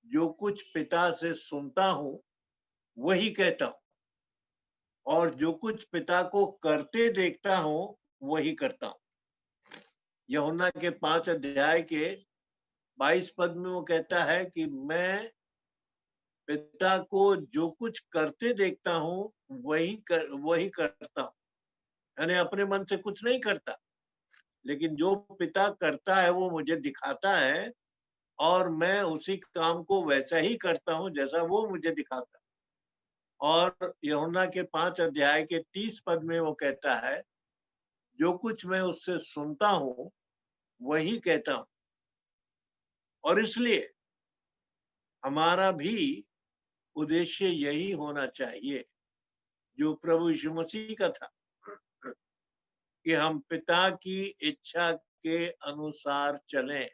Speaker 1: जो कुछ पिता से सुनता हूं वही कहता हूं, और जो कुछ पिता को करते देखता हूं वही करता हूं। यूहन्ना के 5 अध्याय के 22 पद में वो कहता है कि मैं पिता को जो कुछ करते देखता हूं वही करता हूं। यानी अपने मन से कुछ नहीं करता, लेकिन जो पिता करता है वो मुझे दिखाता है और मैं उसी काम को वैसा ही करता हूं जैसा वो मुझे दिखाता है। और यूहन्ना के 5 अध्याय के 30 पद में वो कहता है, जो कुछ मैं उससे सुनता हूं वही कहता हूं। और इसलिए हमारा भी उद्देश्य यही होना चाहिए जो प्रभु यीशु मसीह का था, कि हम पिता की इच्छा के अनुसार चलें।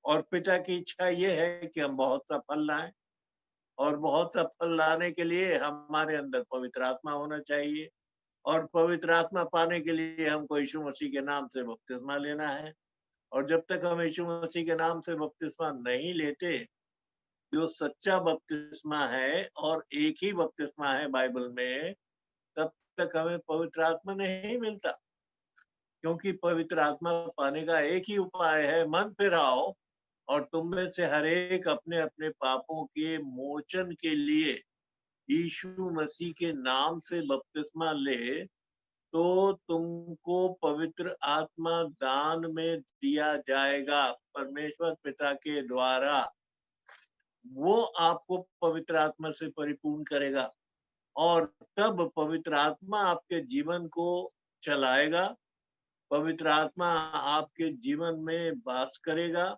Speaker 1: और पिता की इच्छा ये है कि हम बहुत सा फल लाएं, और बहुत सा फल लाने के लिए हमारे अंदर पवित्र आत्मा होना चाहिए, और पवित्र आत्मा पाने के लिए हमको यीशु मसीह के नाम से बपतिस्मा लेना है। और जब तक हम यीशु मसीह के नाम से बपतिस्मा नहीं लेते, जो सच्चा बपतिस्मा है और एक ही बपतिस्मा है बाइबल में, तब तक हमें पवित्र आत्मा नहीं मिलता। क्योंकि पवित्र आत्मा पाने का एक ही उपाय है, मन फिराओ और तुम में से हर एक अपने अपने पापों के मोचन के लिए यीशु मसीह के नाम से बपतिस्मा ले, तो तुमको पवित्र आत्मा दान में दिया जाएगा परमेश्वर पिता के द्वारा। वो आपको पवित्र आत्मा से परिपूर्ण करेगा और तब पवित्र आत्मा आपके जीवन को चलाएगा। पवित्र आत्मा आपके जीवन में वास करेगा।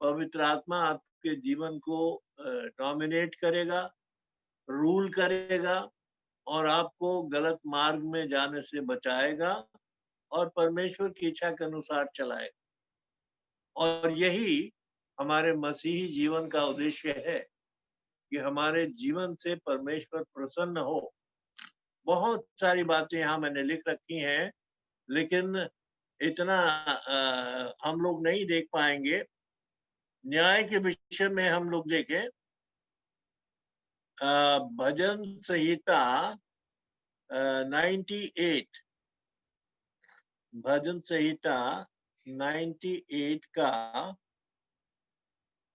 Speaker 1: पवित्र आत्मा आपके जीवन को डोमिनेट करेगा, रूल करेगा और आपको गलत मार्ग में जाने से बचाएगा और परमेश्वर की इच्छा के अनुसार चलाएगा। और यही हमारे मसीही जीवन का उद्देश्य है कि हमारे जीवन से परमेश्वर प्रसन्न हो। बहुत सारी बातें यहाँ मैंने लिख रखी हैं, लेकिन इतना हम लोग नहीं देख पाएंगे। न्याय के विषय में हम लोग देखें, भजन संहिता 98, भजन संहिता 98 का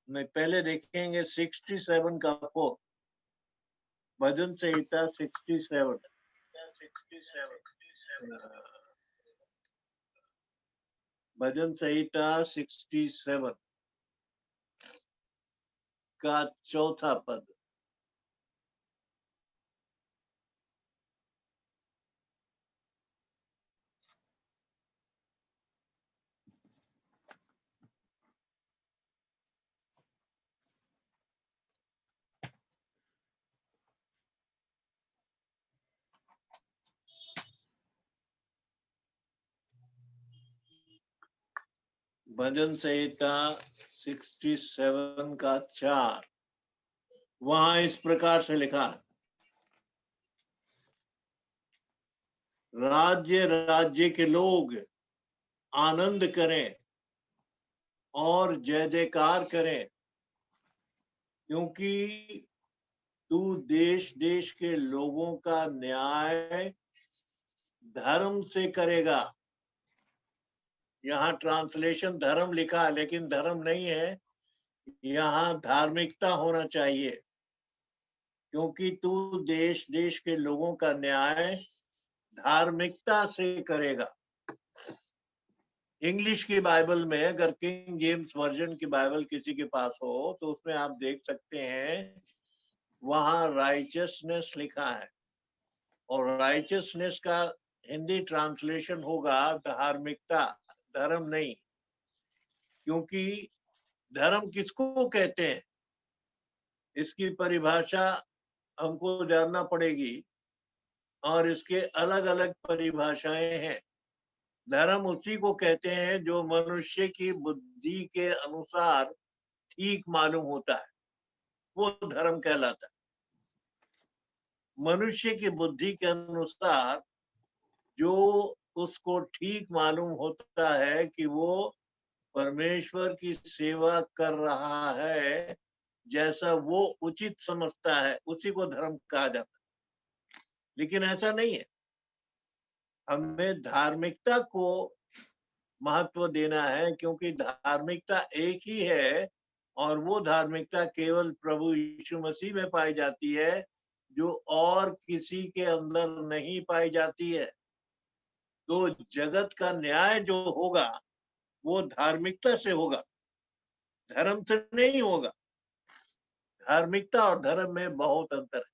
Speaker 1: मैं पहले देखेंगे 67 का 4। भजन संहिता 67 भजन संहिता 67 का 4था पद। भजन संहिता 67 का 4 वहां इस प्रकार से लिखा है, राज्य राज्य के लोग आनंद करें और जय जयकार करें, क्योंकि तू देश देश के लोगों का न्याय धर्म से करेगा। यहाँ ट्रांसलेशन धर्म लिखा, लेकिन धर्म नहीं है, यहाँ धार्मिकता होना चाहिए। क्योंकि तू देश देश के लोगों का न्याय धार्मिकता से करेगा। इंग्लिश की बाइबल में अगर किंग जेम्स वर्जन की बाइबल किसी के पास हो तो उसमें आप देख सकते हैं वहां राइचसनेस लिखा है, और राइचसनेस का हिंदी ट्रांसलेशन होगा धार्मिकता, धर्म नहीं। क्योंकि धर्म किसको कहते हैं इसकी परिभाषा हमको जानना पड़ेगी, और इसके अलग अलग परिभाषाएं हैं। धर्म उसी को कहते हैं जो मनुष्य की बुद्धि के अनुसार ठीक मालूम होता है, वो धर्म कहलाता है। मनुष्य की बुद्धि के अनुसार जो उसको ठीक मालूम होता है कि वो परमेश्वर की सेवा कर रहा है, जैसा वो उचित समझता है, उसी को धर्म कहा जाता है। लेकिन ऐसा नहीं है, हमें धार्मिकता को महत्व देना है, क्योंकि धार्मिकता एक ही है और वो धार्मिकता केवल प्रभु यीशु मसीह में पाई जाती है, जो और किसी के अंदर नहीं पाई जाती है। तो जगत का न्याय जो होगा वो धार्मिकता से होगा, धर्म से नहीं होगा। धार्मिकता और धर्म में बहुत अंतर है,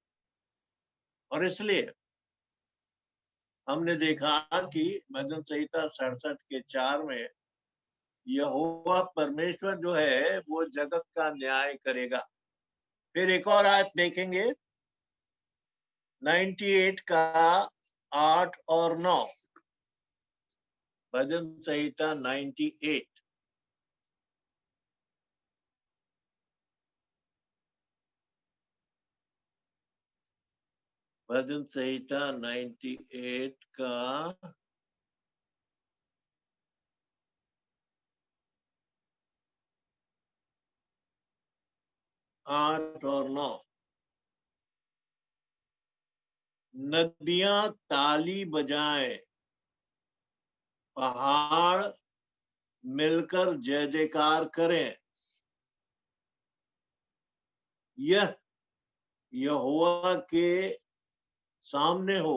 Speaker 1: और इसलिए हमने देखा कि भजन संहिता 67 के 4 में यहोवा परमेश्वर जो है वो जगत का न्याय करेगा। फिर एक और आयत देखेंगे 98 का 8 और 9। भजन संहिता 98, भजन संहिता 98 का 8 और 9। नदियां ताली बजाएं, पहाड़ मिलकर जय जयकार करें, यह यहोवा के सामने हो।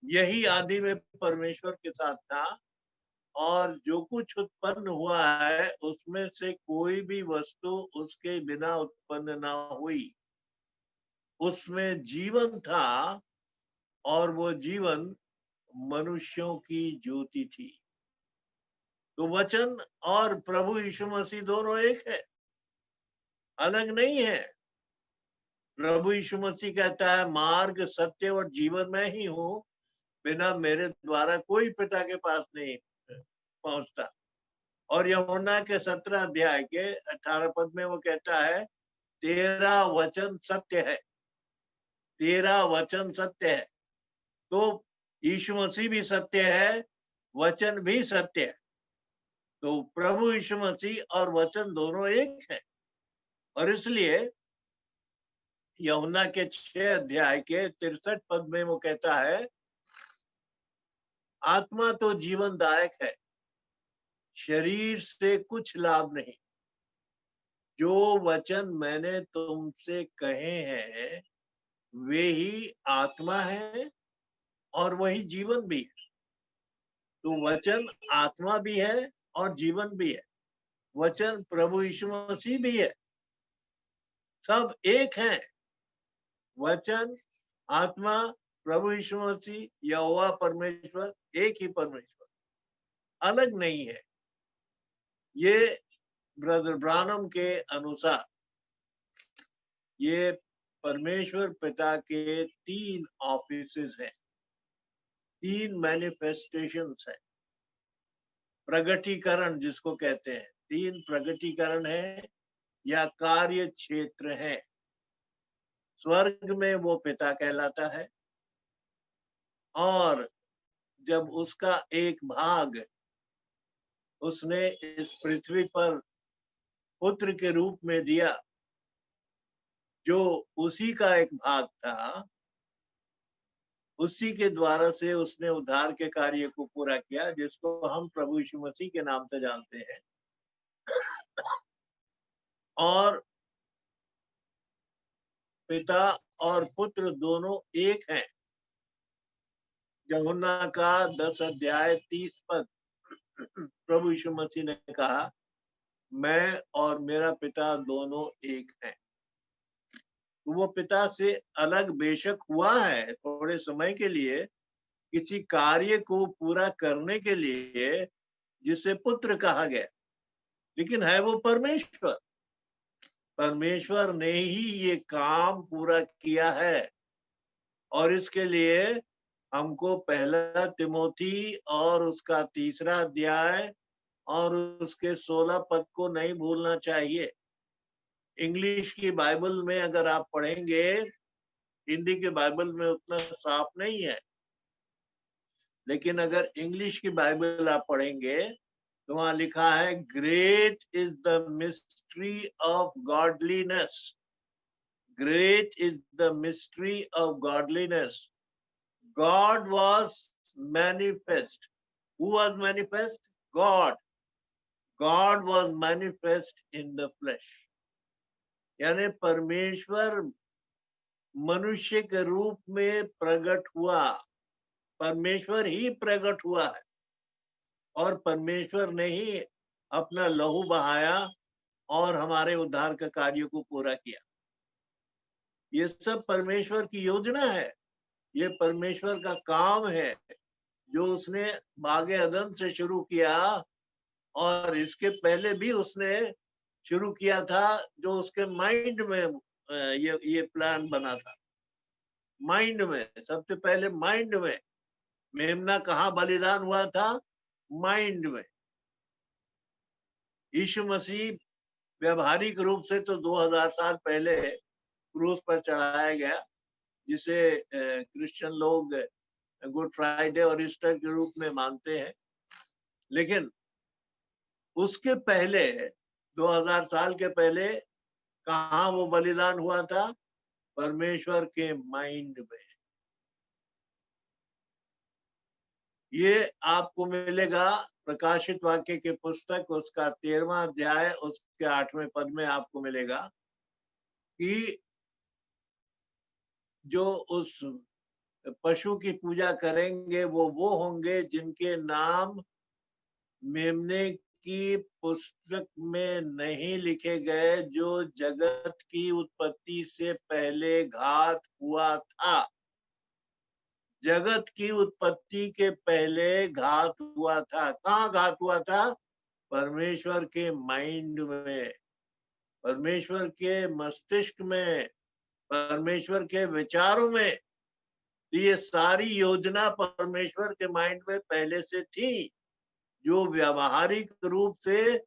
Speaker 1: यही आदि में परमेश्वर के साथ था, और जो कुछ उत्पन्न हुआ है उसमें से कोई भी वस्तु उसके बिना उत्पन्न ना हुई। उसमें जीवन था, और वो जीवन मनुष्यों की ज्योति थी। तो वचन और प्रभु यीशु मसीह दोनों एक है, अलग नहीं है। प्रभु यीशु मसीह कहता है, मार्ग, सत्य और जीवन मैं ही हूं, बिना मेरे द्वारा कोई पिता के पास नहीं पहुंचता। और यूहन्ना के 17 अध्याय के 18 पद में वो कहता है, तेरा वचन सत्य है, तेरा वचन सत्य है। तो यीशु मसीह भी सत्य है, वचन भी सत्य है। तो प्रभु यीशु मसीह और वचन दोनों एक है। और इसलिए यूहन्ना के 6 अध्याय के 63 पद में वो कहता है, आत्मा तो जीवनदायक है, शरीर से कुछ लाभ नहीं। जो वचन मैंने तुमसे कहे हैं वे ही आत्मा है और वही जीवन भी है। तो वचन आत्मा भी है और जीवन भी है। वचन प्रभु यीशु मसीह भी है। सब एक हैं। वचन, आत्मा, प्रभु यीशु मसीह, यहोवा परमेश्वर, एक ही परमेश्वर, अलग नहीं है। ये ब्रदर ब्रानम के अनुसार ये परमेश्वर पिता के 3 ऑफिसेस हैं, 3 मैनिफेस्टेशंस हैं। प्रगटीकरण जिसको कहते हैं, 3 प्रगटीकरण है या कार्य क्षेत्र है। स्वर्ग में वो पिता कहलाता है, और जब उसका एक भाग उसने इस पृथ्वी पर पुत्र के रूप में दिया, जो उसी का एक भाग था, उसी के द्वारा से उसने उद्धार के कार्य को पूरा किया, जिसको हम प्रभु यीशु मसीह के नाम से जानते हैं। और पिता और पुत्र दोनों एक हैं। यूहन्ना का 10 अध्याय 30 पद, प्रभु यीशु मसीह ने कहा, मैं और मेरा पिता दोनों एक हैं। तो वो पिता से अलग बेशक हुआ है थोड़े समय के लिए, किसी कार्य को पूरा करने के लिए, जिसे पुत्र कहा गया, लेकिन है वो परमेश्वर। परमेश्वर ने ही ये काम पूरा किया है। और इसके लिए हमको पहला तिमोथी और उसका 3 अध्याय और उसके 16 पद को नहीं भूलना चाहिए। इंग्लिश की बाइबल में अगर आप पढ़ेंगे, हिंदी के बाइबल में उतना साफ नहीं है, लेकिन अगर इंग्लिश की बाइबल आप पढ़ेंगे तो वहां लिखा है, great is the mystery of godliness, great is the mystery of godliness, God was manifest. Who was manifest? God. God was manifest in the flesh. यानी परमेश्वर मनुष्य के रूप में प्रकट हुआ। परमेश्वर ही प्रकट हुआ है, और परमेश्वर ने ही अपना लहू बहाया और हमारे उद्धार का कार्य को पूरा किया। ये सब परमेश्वर की योजना है, ये परमेश्वर का काम है, जो उसने बागे अदन से शुरू किया, और इसके पहले भी उसने शुरू किया था, जो उसके माइंड में ये प्लान बना था। माइंड में, सबसे पहले माइंड में। मेमना कहाँ बलिदान हुआ था? माइंड में। यीशु मसीह व्यवहारिक रूप से तो 2000 साल पहले क्रूस पर चढ़ाया गया, जिसे क्रिश्चियन लोग गुड फ्राइडे और ईस्टर के रूप में मानते हैं। लेकिन उसके पहले 2000 साल के पहले कहाँ वो बलिदान हुआ था? परमेश्वर के माइंड में। ये आपको मिलेगा प्रकाशित वाक्य के पुस्तक, उसका 13वां अध्याय, उसके 8वें पद में आपको मिलेगा कि जो उस पशु की पूजा करेंगे वो होंगे जिनके नाम मेमने की पुस्तक में नहीं लिखे गए, जो जगत की उत्पत्ति से पहले घात हुआ था। जगत की उत्पत्ति के पहले घात हुआ था। कहाँ घात हुआ था? परमेश्वर के माइंड में, परमेश्वर के मस्तिष्क में, परमेश्वर के विचारों में। ये सारी योजना परमेश्वर के माइंड में पहले से थी, जो व्यावहारिक रूप से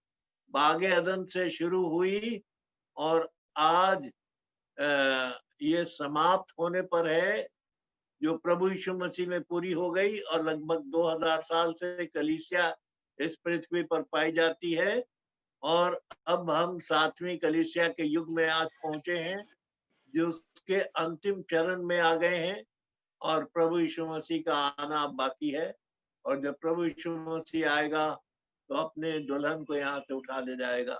Speaker 1: बागे अदन से शुरू हुई और आज ये समाप्त होने पर है, जो प्रभु यीशु मसीह में पूरी हो गई और लगभग 2000 साल से कलीसिया इस पृथ्वी पर पाई जाती है। और अब हम 7वीं कलीसिया के युग में आज पहुंचे हैं, जो उसके अंतिम चरण में आ गए हैं और प्रभु यीशु मसीह का आना अब बाकी है। और जब प्रभु यीशु मसीह आएगा तो अपने दुल्हन को यहाँ से उठा ले जाएगा।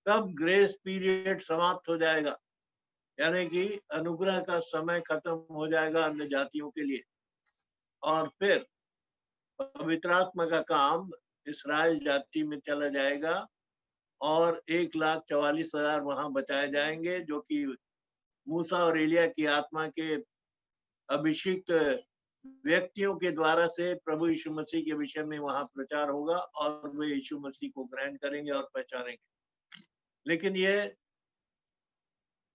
Speaker 1: तब ग्रेस पीरियड समाप्त हो जाएगा, यानी कि अनुग्रह का समय खत्म हो जाएगा अन्य जातियों के लिए। और फिर पवित्र आत्मा का काम इस्राएल जाति में चला जाएगा और 1,44,000 वहां बचाए जाएंगे, जो कि मूसा और एलिया की आत्मा के अभिषिक्त व्यक्तियों के द्वारा से प्रभु यीशु मसीह के विषय में वहां प्रचार होगा और वे यीशु मसीह को ग्रहण करेंगे और पहचानेंगे। लेकिन ये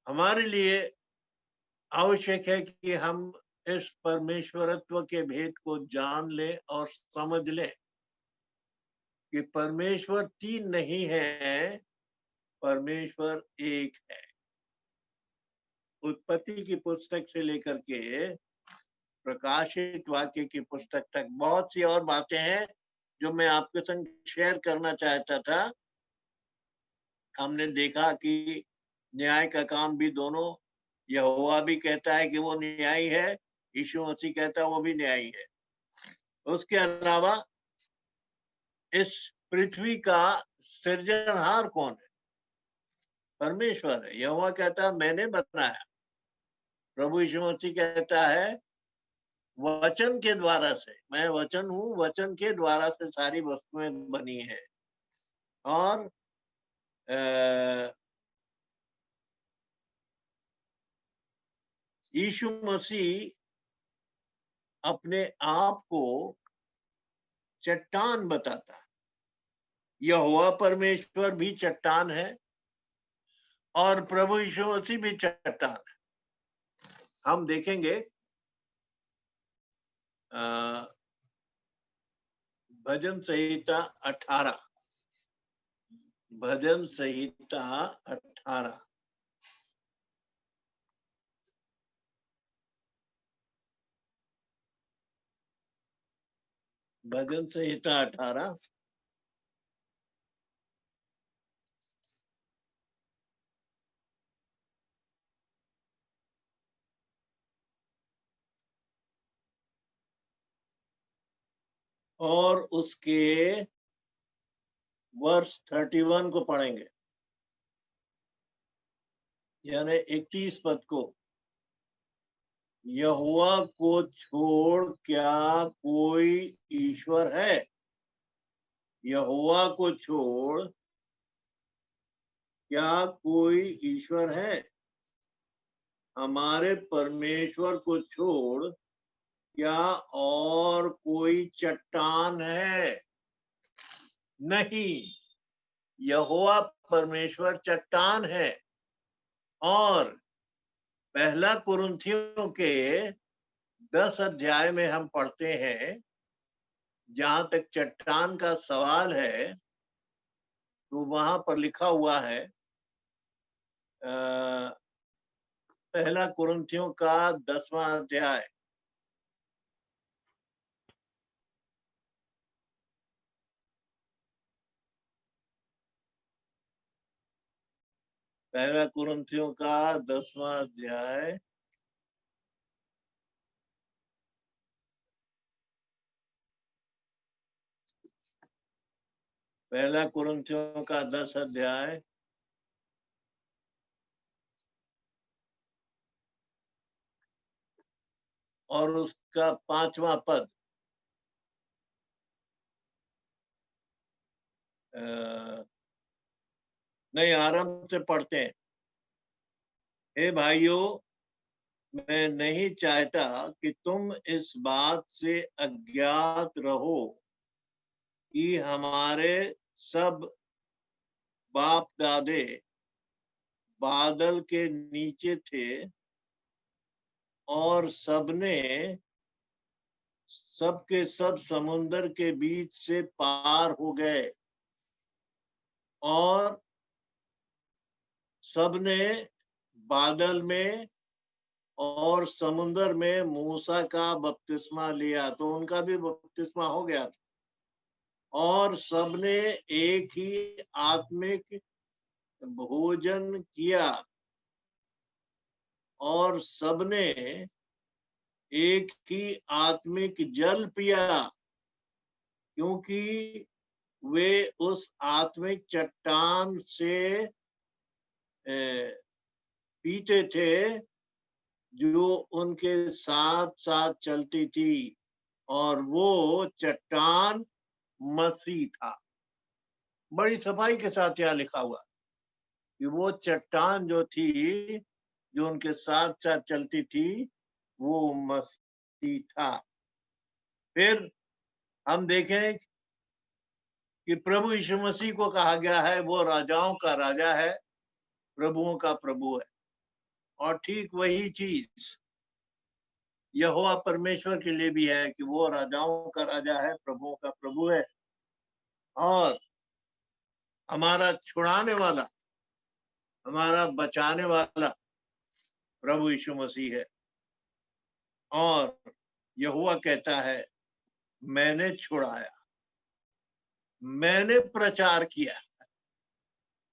Speaker 1: हमारे लिए आवश्यक है कि हम इस परमेश्वरत्व के भेद को जान लें और समझ लें कि परमेश्वर 3 नहीं है, परमेश्वर एक है। उत्पत्ति की पुस्तक से लेकर के प्रकाशित वाक्य की पुस्तक तक बहुत सी और बातें हैं जो मैं आपके संग शेयर करना चाहता था। हमने देखा कि न्याय का काम भी दोनों, यहोवा भी कहता है कि वो न्यायी है, यीशु मसीह कहता है वो भी न्यायी है। उसके अलावा इस पृथ्वी का सृजनहार कौन है? परमेश्वर है। यहोवा कहता है मैंने बनाया। प्रभु यीशु मसीह कहता है वचन के द्वारा से, मैं वचन हूँ, वचन के द्वारा से सारी वस्तुएं बनी है। और यीशु मसीह अपने आप को चट्टान बताता है। यहोवा परमेश्वर भी चट्टान है और प्रभु यीशु मसीह भी चट्टान है। हम देखेंगे भजन संहिता 18, भजन संहिता 18 भजन संहिता 18 और उसके वर्ष 31 को पढ़ेंगे, यानी 31 पद को। यहोवा को छोड़ क्या कोई ईश्वर है? यहोवा को छोड़ क्या कोई ईश्वर है? हमारे परमेश्वर को छोड़ क्या और कोई चट्टान है? नहीं, यहोवा परमेश्वर चट्टान है। और पहला कुरिन्थियों के 10 अध्याय में हम पढ़ते हैं, जहां तक चट्टान का सवाल है, तो वहां पर लिखा हुआ है पहला कुरिन्थियों का 10वां अध्याय, पहला कुरिन्थियों का 10वां अध्याय पहला कुरिन्थियों का 10 अध्याय और उसका 5वां पद, नहीं आरंभ से पढ़ते हैं। हे भाइयों, मैं नहीं चाहता कि तुम इस बात से अज्ञात रहो कि हमारे सब बाप दादे बादल के नीचे थे और सबके सब समुन्दर के बीच से पार हो गए और सबने बादल में और समुन्दर में मूसा का बपतिस्मा लिया। तो उनका भी बपतिस्मा हो गया था और सबने एक ही आत्मिक भोजन किया और सबने एक ही आत्मिक जल पिया, क्योंकि वे उस आत्मिक चट्टान से पीते थे जो उनके साथ साथ चलती थी, और वो चट्टान मसीह था। बड़ी सफाई के साथ यह लिखा हुआ कि वो चट्टान जो थी, जो उनके साथ साथ चलती थी, वो मसीह था। फिर हम देखें कि प्रभु यीशु मसीह को कहा गया है वो राजाओं का राजा है, प्रभुओं का प्रभु है। और ठीक वही चीज यहोवा परमेश्वर के लिए भी है कि वो राजाओं का राजा है, प्रभुओं का प्रभु है, और हमारा छुड़ाने वाला, हमारा बचाने वाला प्रभु यीशु मसीह है। और यहोवा कहता है, मैंने छुड़ाया, मैंने प्रचार किया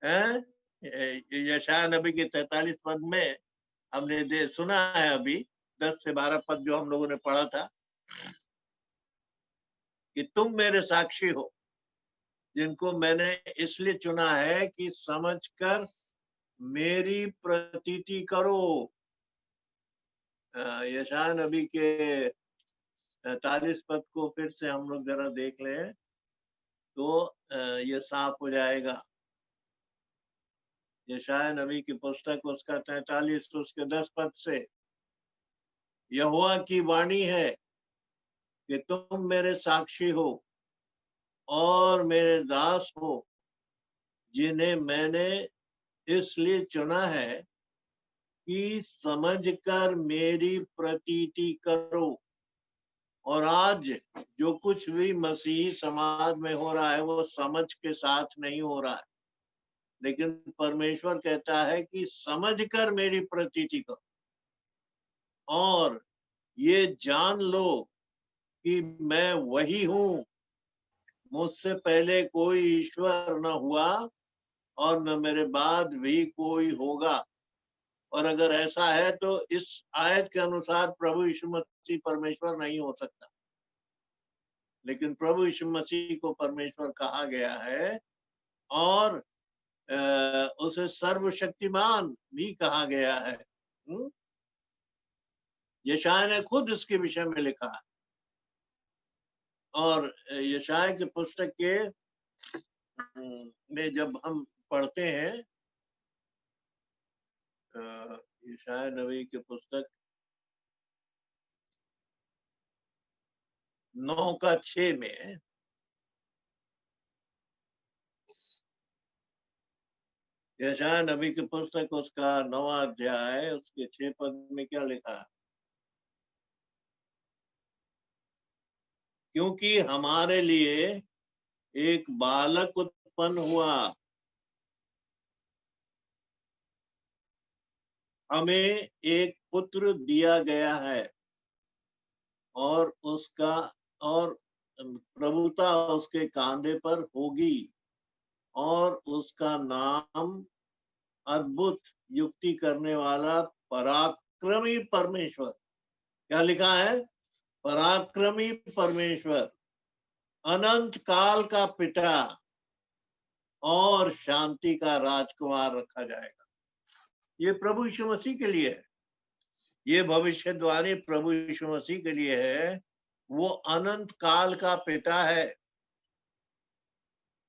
Speaker 1: है। यशायाह नबी के 43 पद में हमने सुना है, अभी 10 से 12 पद जो हम लोगों ने पढ़ा था, कि तुम मेरे साक्षी हो, जिनको मैंने इसलिए चुना है कि समझकर मेरी प्रतीति करो। यशायाह नबी के 43 पद को फिर से हम लोग जरा देख लें तो ये साफ हो जाएगा। यशायाह नबी की पुस्तक उसका 43 तो उसके 10 पद से, यहोवा की वाणी है कि तुम मेरे साक्षी हो और मेरे दास हो, जिन्हें मैंने इसलिए चुना है कि समझकर मेरी प्रतीति करो। और आज जो कुछ भी मसीही समाज में हो रहा है वो समझ के साथ नहीं हो रहा है, लेकिन परमेश्वर कहता है कि समझकर मेरी प्रतीति करो और ये जान लो कि मैं वही हूं, मुझसे पहले कोई ईश्वर न हुआ और न मेरे बाद भी कोई होगा। और अगर ऐसा है तो इस आयत के अनुसार प्रभु यीशु मसीह परमेश्वर नहीं हो सकता, लेकिन प्रभु यीशु मसीह को परमेश्वर कहा गया है और उसे सर्वशक्तिमान भी कहा गया है। यशायाह ने खुद इसके विषय में लिखा है। और यशायाह की पुस्तक के में जब हम पढ़ते हैं, यशायाह नबी की पुस्तक 9:6 में, यशायाह नबी की पुस्तक उसका 9वां अध्याय उसके 6 पद में क्या लिखा है? क्योंकि हमारे लिए एक बालक उत्पन्न हुआ, हमें एक पुत्र दिया गया है और प्रभुता उसके कांधे पर होगी और उसका नाम अद्भुत, युक्ति करने वाला, पराक्रमी परमेश्वर। क्या लिखा है? पराक्रमी परमेश्वर, अनंत काल का पिता और शांति का राजकुमार रखा जाएगा। ये प्रभु यीशु मसीह के लिए है। ये भविष्यवाणी प्रभु यीशु मसीह के लिए है। वो अनंत काल का पिता है,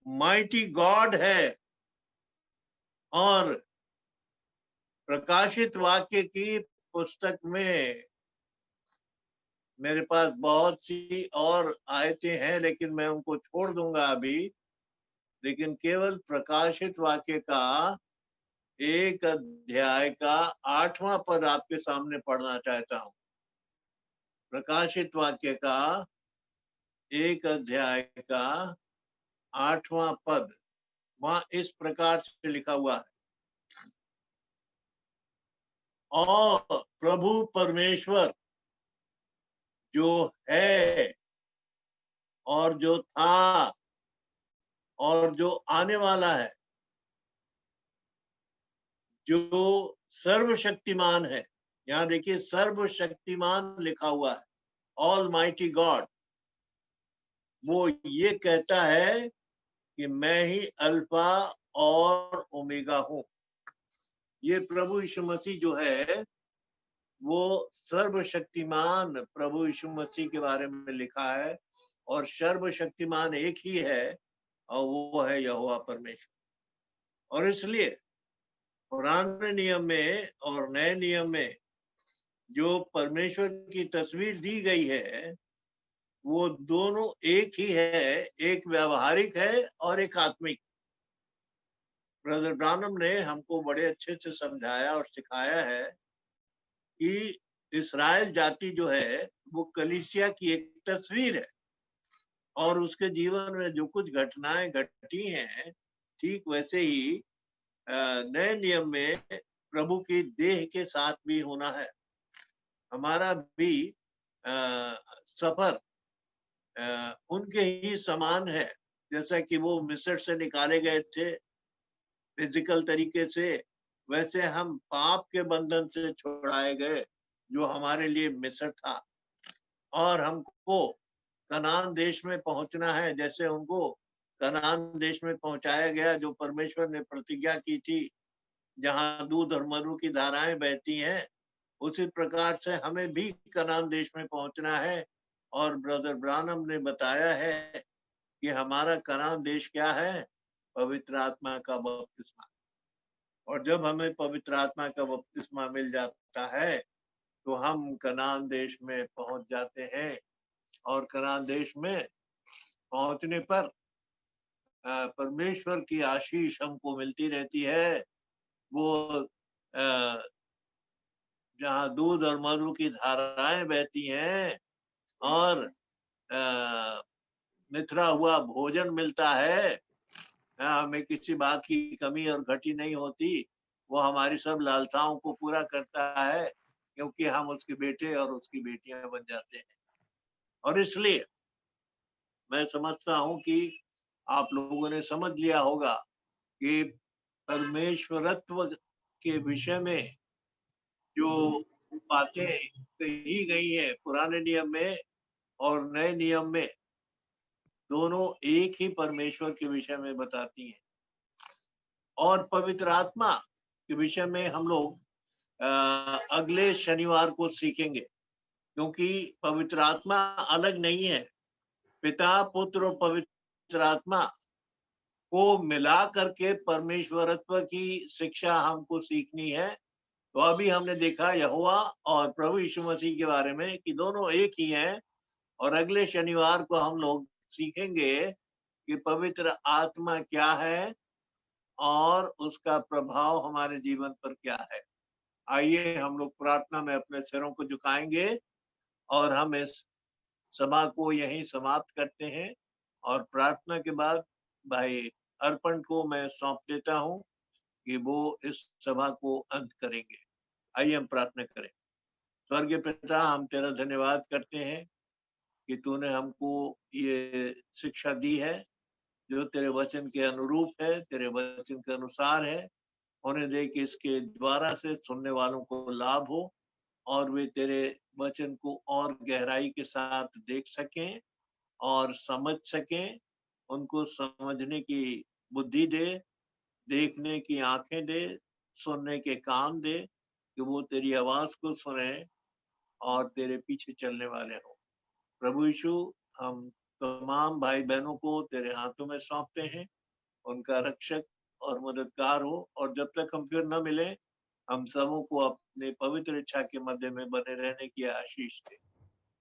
Speaker 1: माइटी गॉड है। और प्रकाशित वाक्य की पुस्तक में मेरे पास बहुत सी और आयतें हैं, लेकिन मैं उनको छोड़ दूंगा अभी। लेकिन केवल प्रकाशित वाक्य का 1 अध्याय का 8वां पद आपके सामने पढ़ना चाहता हूं। प्रकाशित वाक्य का 1 अध्याय का 8वां पद, वहां इस प्रकार से लिखा हुआ है, और प्रभु परमेश्वर जो है और जो था और जो आने वाला है, जो सर्वशक्तिमान है। यहां देखिए, सर्वशक्तिमान लिखा हुआ है, ऑल माइटी गॉड। वो ये कहता है कि मैं ही अल्फा और ओमेगा हूं। ये प्रभु यीशु मसीह जो है, वो सर्वशक्तिमान प्रभु यीशु मसीह के बारे में लिखा है। और सर्वशक्तिमान एक ही है, और वो है यहोवा परमेश्वर। और इसलिए पुराने नियम में और नए नियम में जो परमेश्वर की तस्वीर दी गई है, वो दोनों एक ही है, एक व्यावहारिक है और एक आत्मिक। ब्रदर ब्रानम ने हमको बड़े अच्छे से समझाया और सिखाया है कि इस्राएल जाति जो है, वो कलीसिया की एक तस्वीर है। और उसके जीवन में जो कुछ घटनाएं घटी हैं, ठीक वैसे ही नए नियम में प्रभु की देह के साथ भी होना है। हमारा भी सफर उनके ही समान है। जैसा कि वो मिस्र से निकाले गए थे फिजिकल तरीके से, वैसे हम पाप के बंधन से छुड़ाए गए, जो हमारे लिए मिस्र था। और हमको कनान देश में पहुंचना है, जैसे उनको कनान देश में पहुंचाया गया, जो परमेश्वर ने प्रतिज्ञा की थी, जहां दूध और मधु की धाराएं बहती हैं। उसी प्रकार से हमें भी कनान देश में पहुंचना है। और ब्रदर ब्रानम ने बताया है कि हमारा कनान देश क्या है? पवित्र आत्मा का बपतिस्मा। और जब हमें पवित्र आत्मा का बपतिस्मा मिल जाता है, तो हम कनान देश में पहुंच जाते हैं। और कनान देश में पहुंचने पर परमेश्वर की आशीष हमको मिलती रहती है। वो जहाँ दूध और मधु की धाराएं बहती हैं, और मिथरा हुआ भोजन मिलता है, हमें किसी बात की कमी और घटी नहीं होती। वो हमारी सब लालसाओं को पूरा करता है, क्योंकि हम उसके बेटे और उसकी बेटियां बन जाते हैं। और इसलिए मैं समझता हूं कि आप लोगों ने समझ लिया होगा कि परमेश्वरत्व के विषय में जो बातें कही गई है पुराने नियम में और नए नियम में, दोनों एक ही परमेश्वर के विषय में बताती हैं। और पवित्र आत्मा के विषय में हम लोग अगले शनिवार को सीखेंगे, क्योंकि पवित्र आत्मा अलग नहीं है। पिता, पुत्र और पवित्र आत्मा को मिला करके परमेश्वरत्व की शिक्षा हमको सीखनी है। तो अभी हमने देखा यहोवा और प्रभु यीशु मसीह के बारे में कि दोनों एक ही हैं। और अगले शनिवार को हम लोग सीखेंगे कि पवित्र आत्मा क्या है और उसका प्रभाव हमारे जीवन पर क्या है। आइए हम लोग प्रार्थना में अपने सिरों को झुकाएंगे और हम इस सभा को यहीं समाप्त करते हैं। और प्रार्थना के बाद भाई अर्पण को मैं सौंप देता हूं कि वो इस सभा को अंत करेंगे। आइए हम प्रार्थना करें। स्वर्गीय पिता, हम तेरा धन्यवाद करते हैं कि तूने हमको ये शिक्षा दी है, जो तेरे वचन के अनुरूप है, तेरे वचन के अनुसार है। होने दे कि इसके द्वारा से सुनने वालों को लाभ हो, और वे तेरे वचन को और गहराई के साथ देख सकें और समझ सकें। उनको समझने की बुद्धि दे, देखने की आंखें दे, सुनने के कान दे, कि वो तेरी आवाज को सुने और तेरे पीछे चलने वाले हों। प्रभु यीशु, हम तमाम भाई बहनों को तेरे हाथों में सौंपते हैं, उनका रक्षक और मददगार हो, और जब तक हम फिर न मिले, हम सबों को अपने पवित्र इच्छा के मध्य में बने रहने की आशीष दे।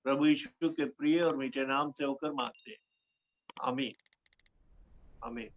Speaker 1: प्रभु यीशु के प्रिय और मीठे नाम से होकर मांगते हैं, आमीन, आमीन।